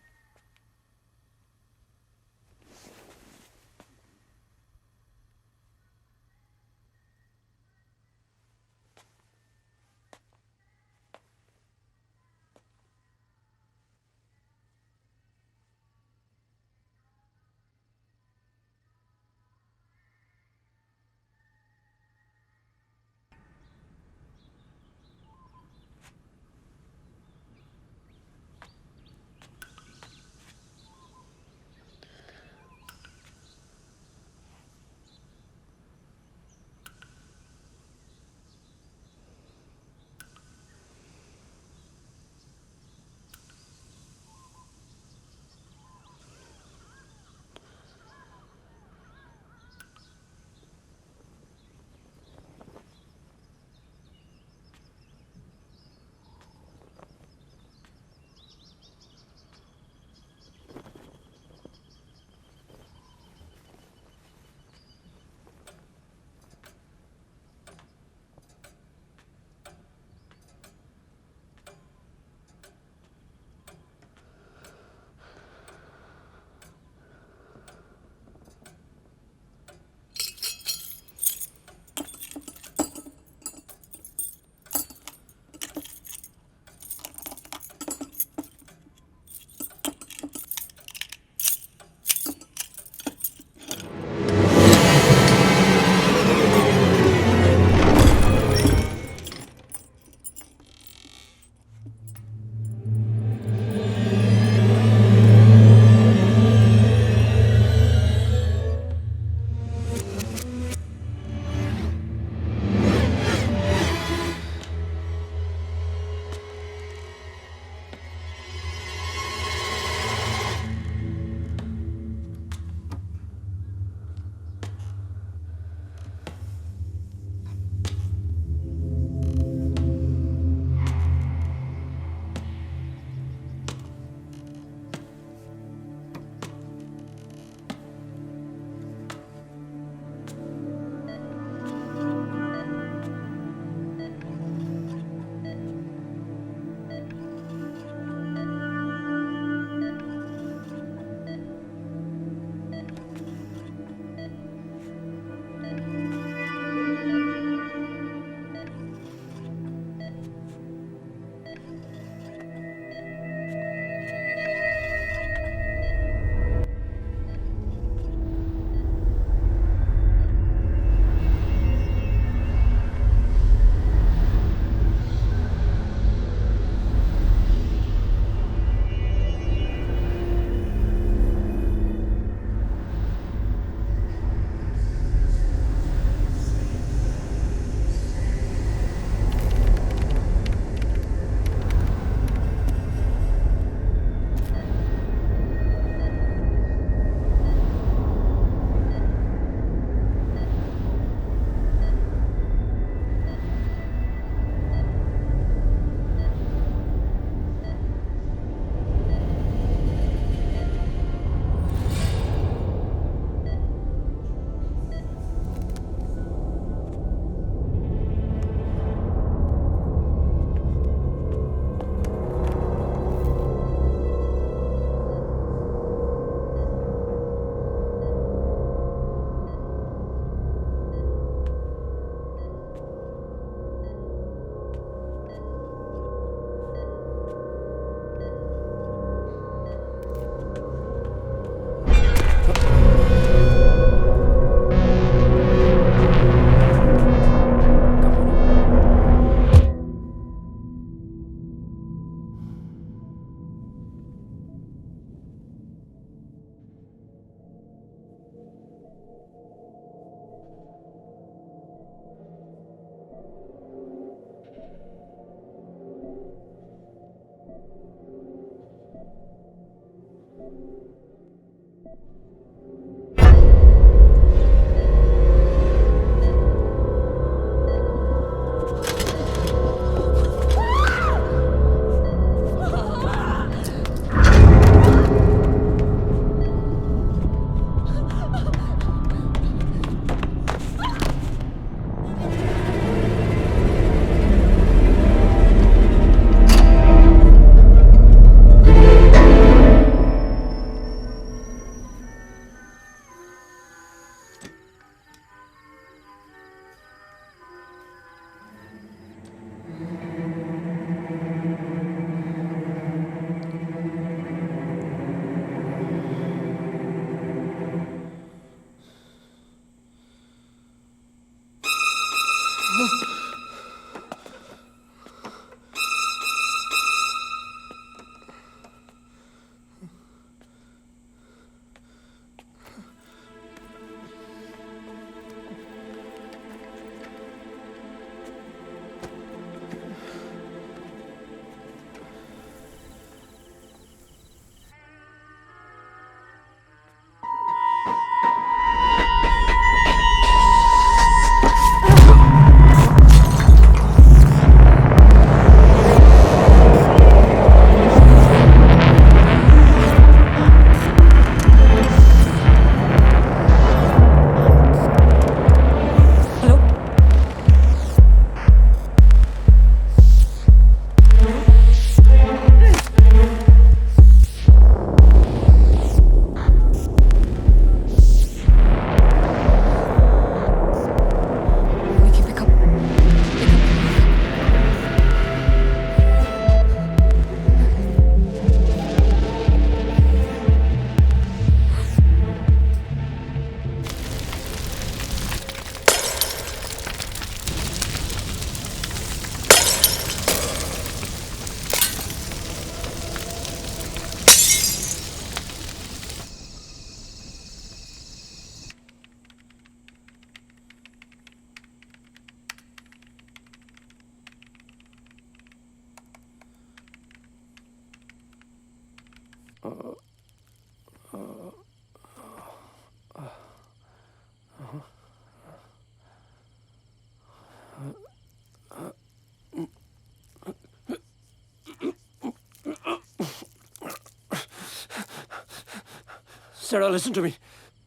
Sarah, listen to me.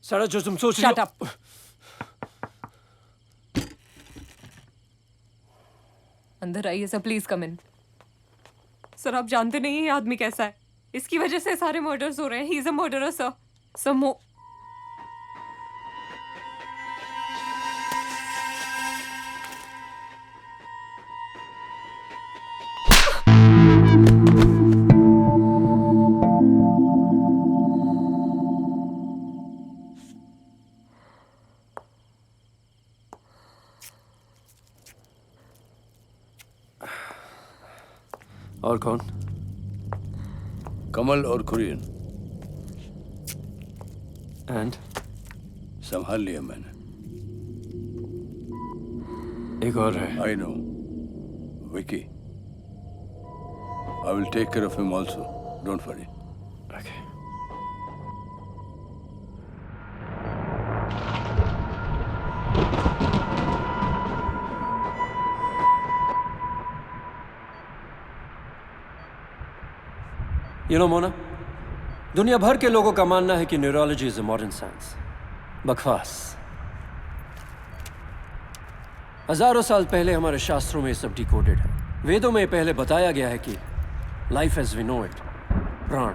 Sarah, जो तुम सोच रही हो... Shut up. अंदर आइए sir, please come in. Sir आप जानते नहीं ये आदमी कैसा है, इसकी वजह से सारे मर्डर्स हो रहे हैं। He is a murderer sir. Sir और कौन? कमल और कुरियन। एंड संभाल लिया मैंने। एक और है। I know, Vicky. I will take care of him also, don't worry. Okay. You know, Mona, दुनिया भर के लोगों का मानना है कि neurology is a modern science. बकवास। हजारों साल पहले हमारे शास्त्रों में ये सब डिकोडेड है। वेदों में पहले बताया गया है कि life as we know it, प्राण,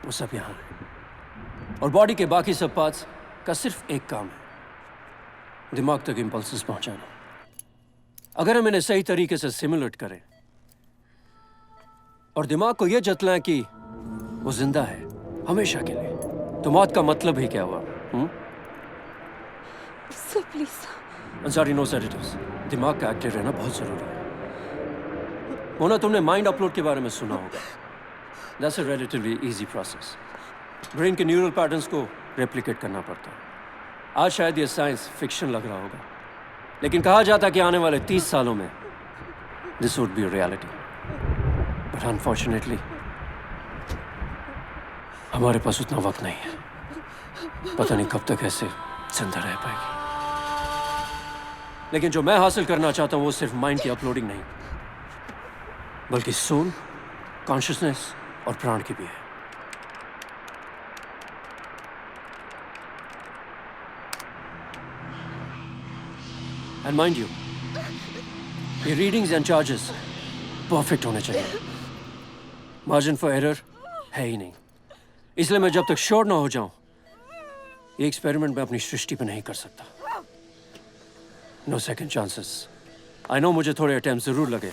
वो सब यहाँ है। और बॉडी के बाकी सब पार्ट्स का सिर्फ एक काम है, दिमाग तक इंपल्सेस पहुंचाना। अगर हम इन्हें सही तरीके से सिमुलेट करें और दिमाग को यह जतलाएं कि वो जिंदा है हमेशा के लिए, तो मौत का मतलब ही क्या हुआ? Sir please. Ansari, no sedatives. दिमाग का एक्टिव रहना बहुत जरूरी है। मोना, तुमने माइंड अपलोड के बारे में सुना होगा। That's a relatively easy process. Brain के न्यूरल पैटर्न्स को रेप्लिकेट करना पड़ता है। आज शायद ये साइंस फिक्शन लग रहा होगा, लेकिन कहा जाता है कि आने वाले 30 सालों में this would be reality. But unfortunately, हमारे पास उतना वक्त नहीं है, पता नहीं कब तक ऐसे जिंदा रह पाएगी। लेकिन जो मैं हासिल करना चाहता हूं वो सिर्फ माइंड की अपलोडिंग नहीं, बल्कि सोल, कॉन्शियसनेस और प्राण की भी है। एंड माइंड यू, ये रीडिंग्स एंड चार्जेस परफेक्ट होने चाहिए। मार्जिन फॉर एरर है ही नहीं, इसलिए मैं जब तक श्योर ना हो जाऊं ये एक्सपेरिमेंट मैं अपनी सृष्टि पे नहीं कर सकता। No second chances. I know मुझे थोड़े अटेम्प्ट जरूर लगे,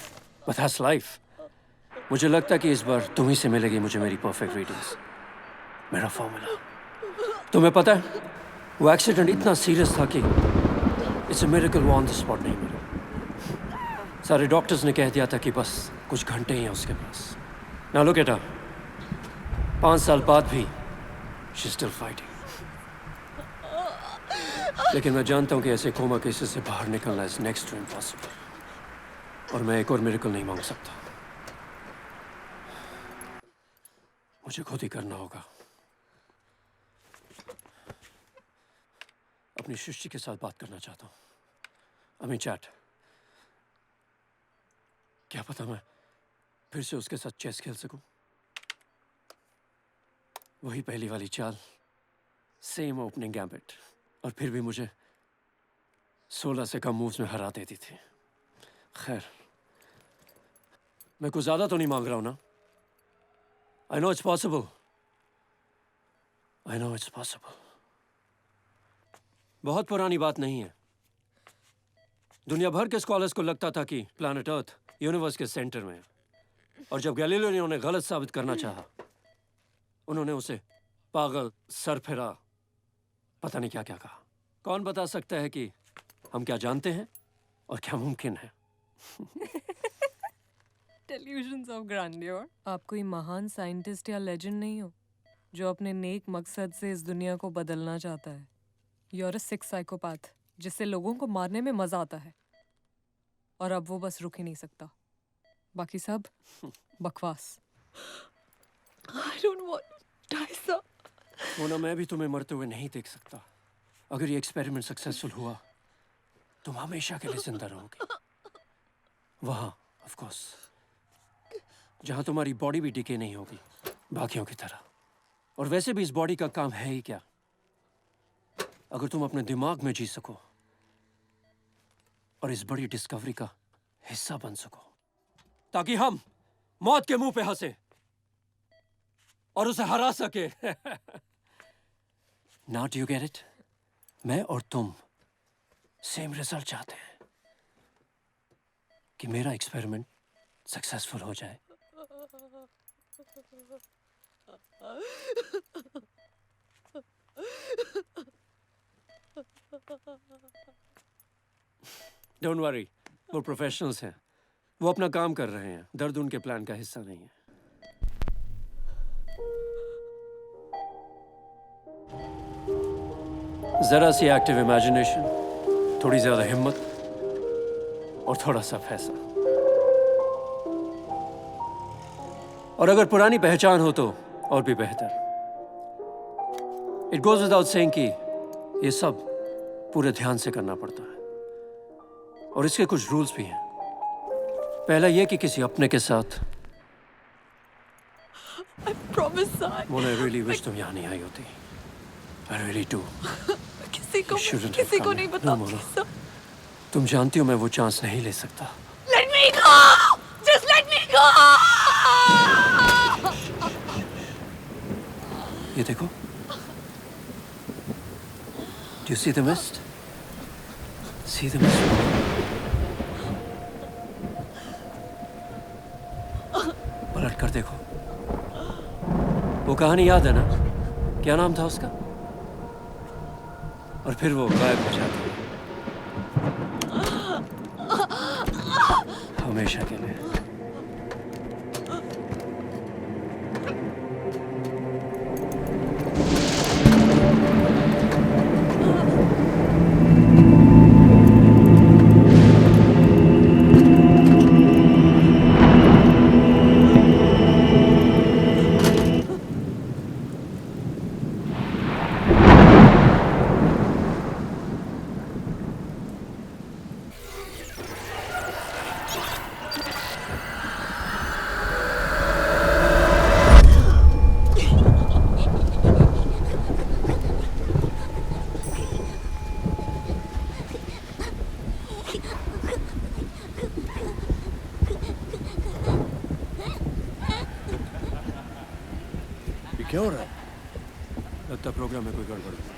बट दैट्स लाइफ। मुझे लगता है कि इस बार तुम ही से मिलेगी मुझे मेरी परफेक्ट रीडिंग्स, मेरा फॉर्मूला। तुम्हें पता है वो एक्सीडेंट इतना सीरियस था कि इट्स अ मिरेकल वो ऑन द स्पॉट नहीं मिला। सारे डॉक्टर्स ने कह दिया था कि बस कुछ घंटे ही हैं उसके पास। ना लो बेटा, 5 साल बाद भी शी स्टिल फाइटिंग। लेकिन मैं जानता हूं कि ऐसे कोमा केसेस से बाहर निकलना इज नेक्स्ट टू इम्पॉसिबल, और मैं एक और मिरेकल नहीं मांग सकता। मुझे खुद ही करना होगा। अपनी सृष्टि के साथ बात करना चाहता हूं। अमी चैट, क्या पता मैं फिर से उसके साथ चेस खेल सकूं। वही पहली वाली चाल, सेम ओपनिंग गैम्बिट, और फिर भी मुझे 16 से कम मूव्स में हरा देती थी। खैर, मैं कुछ ज्यादा तो नहीं मांग रहा हूं ना। आई know it's possible, I know it's possible. बहुत पुरानी बात नहीं है। दुनिया भर के स्कॉलर्स को लगता था कि प्लैनेट अर्थ यूनिवर्स के सेंटर में है, और जब गैलीलियो ने उन्हें गलत साबित करना चाहा, उन्होंने उसे पागल, सरफिरा, पता नहीं क्या क्या कहा। कौन बता सकता है कि हम क्या जानते हैं और क्या मुमकिन है। Delusions of grandeur। आप कोई महान साइंटिस्ट या लेजेंड नहीं हो जो अपने नेक मकसद से इस दुनिया को बदलना चाहता है। You're a sick psychopath जिससे लोगों को मारने में मजा आता है, और अब वो बस रुक ही नहीं सकता। बाकी सब बकवास। I don't want to die, sir. Mona, मैं भी तुम्हें मरते हुए नहीं देख सकता। अगर ये एक्सपेरिमेंट सक्सेसफुल हुआ, तुम हमेशा के लिए जिंदा रहोगे। वहां, ऑफ कोर्स, जहां तुम्हारी बॉडी भी डिके नहीं होगी बाकियों की तरह। और वैसे भी इस बॉडी का काम है ही क्या, अगर तुम अपने दिमाग में जी सको और इस बड़ी डिस्कवरी का हिस्सा बन सको, ताकि हम मौत के मुंह पे हंसे और उसे हरा सके। Now do you get it? मैं और तुम सेम रिजल्ट चाहते हैं कि मेरा एक्सपेरिमेंट सक्सेसफुल हो जाए। डोंट वरी, वो प्रोफेशनल्स हैं, वो अपना काम कर रहे हैं। दर्द उनके प्लान का हिस्सा नहीं है। जरा सी एक्टिव इमेजिनेशन, थोड़ी ज्यादा हिम्मत और थोड़ा सा पैसा, और अगर पुरानी पहचान हो तो और भी बेहतर। इट गोज विदाउट सेइंग कि ये सब पूरे ध्यान से करना पड़ता है, और इसके कुछ रूल्स भी हैं। पहला ये कि किसी अपने के साथ। मोना, आई रियली विश तुम यहाँ नहीं आई होती। I really do. किसी को नहीं बता। तुम जानती हो मैं वो चांस नहीं ले सकता। Let me go! Just let me go! ये देखो, do you see the mist? See the mist? पलट कर देखो। वो कहानी याद है ना? क्या नाम था उसका? और फिर वो गायब हो जाता है हमेशा के लिए। ये क्या हो रहा है? लगता प्रोग्राम में कोई गड़बड़ है।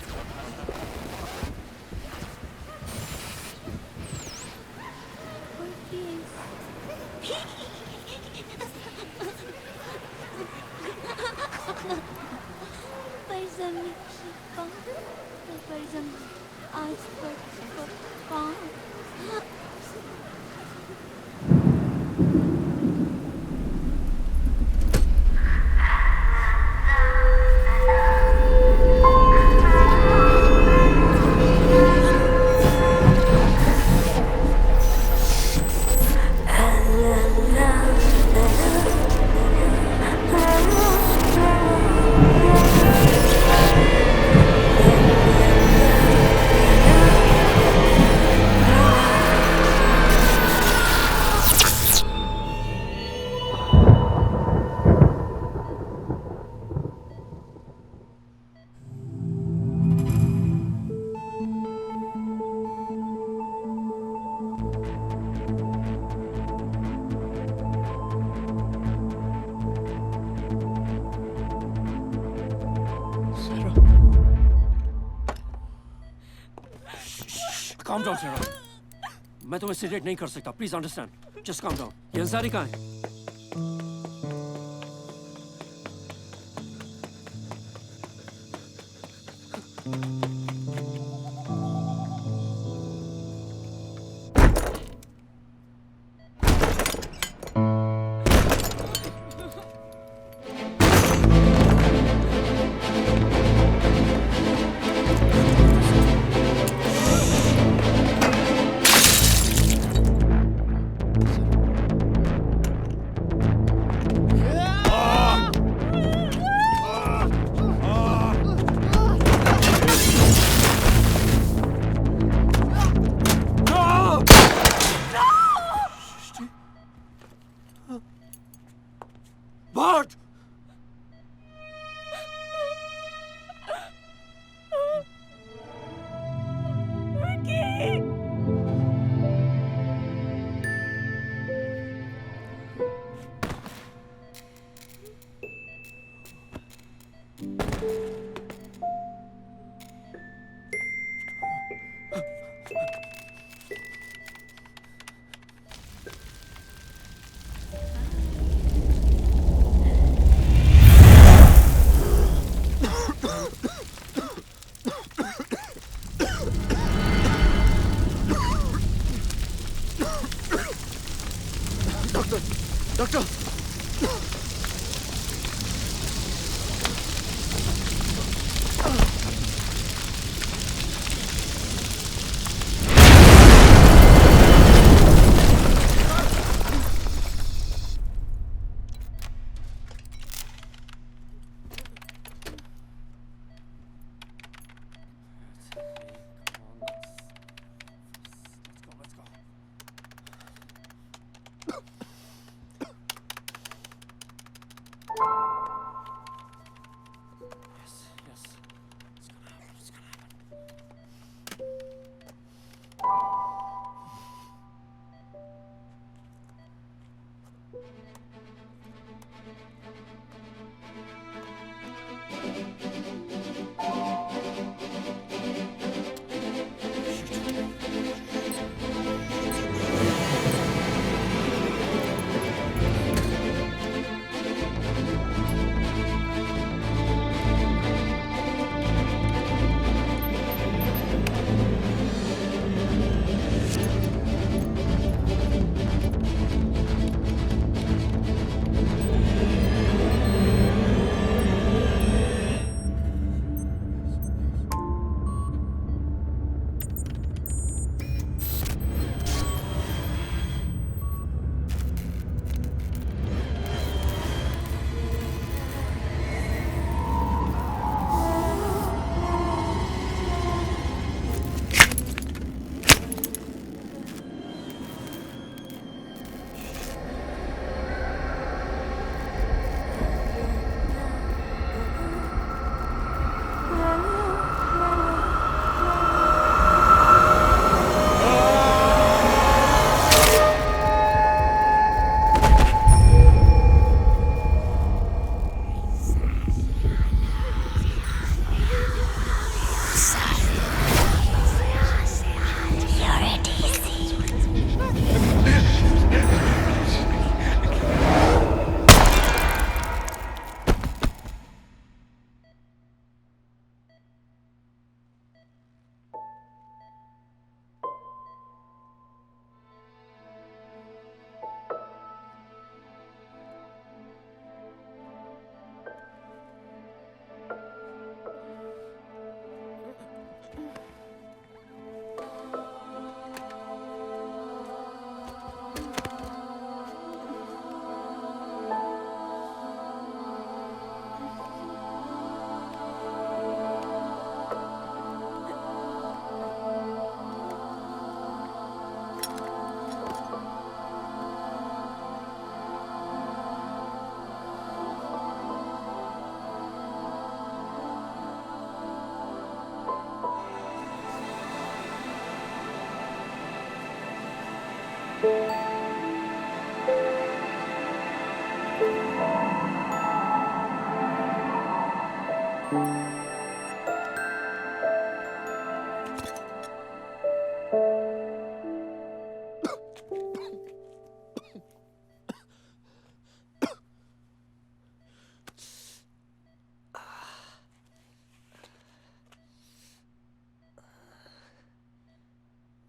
Calm down, Sarah. मैं तुम्हें सेडेट नहीं कर सकता. Please understand. Just calm down. ये अंसारी कहाँ है? Bart! डॉक्टर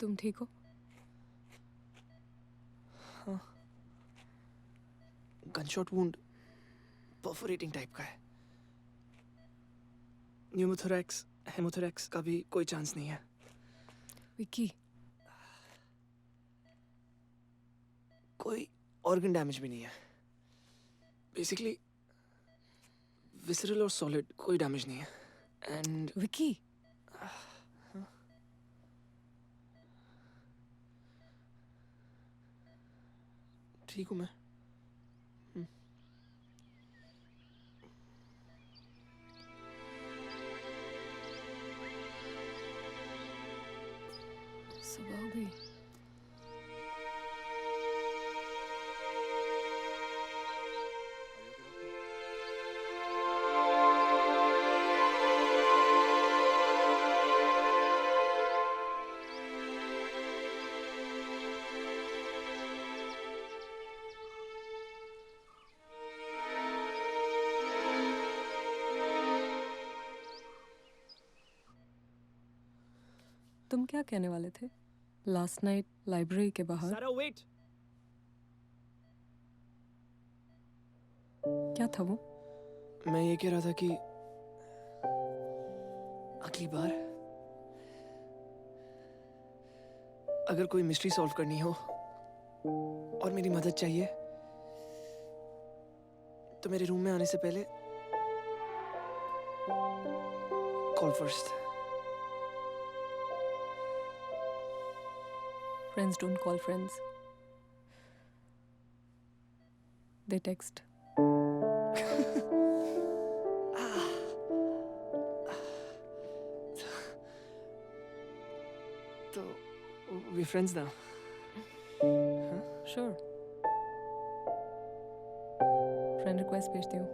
तुम ठीक हो? हाँ, गनशॉट वुंड परफोरेटिंग टाइप का है। न्यूमोथोरैक्स हेमोथोरैक्स का भी कोई चांस नहीं है। विकी, कोई ऑर्गन डैमेज भी नहीं है। बेसिकली विसरल और सॉलिड कोई डैमेज नहीं है। एंड विकी, ठीक हूँ मैं। सुबह हो गई। तुम क्या कहने वाले थे लास्ट नाइट लाइब्रेरी के बाहर? सारा वेट। क्या था वो? मैं ये कह रहा था कि अगली बार अगर कोई मिस्ट्री सॉल्व करनी हो और मेरी मदद चाहिए तो मेरे रूम में आने से पहले call first. Friends don't call friends. They text. तो we friends now. Sure. Friend request भेजती हूँ।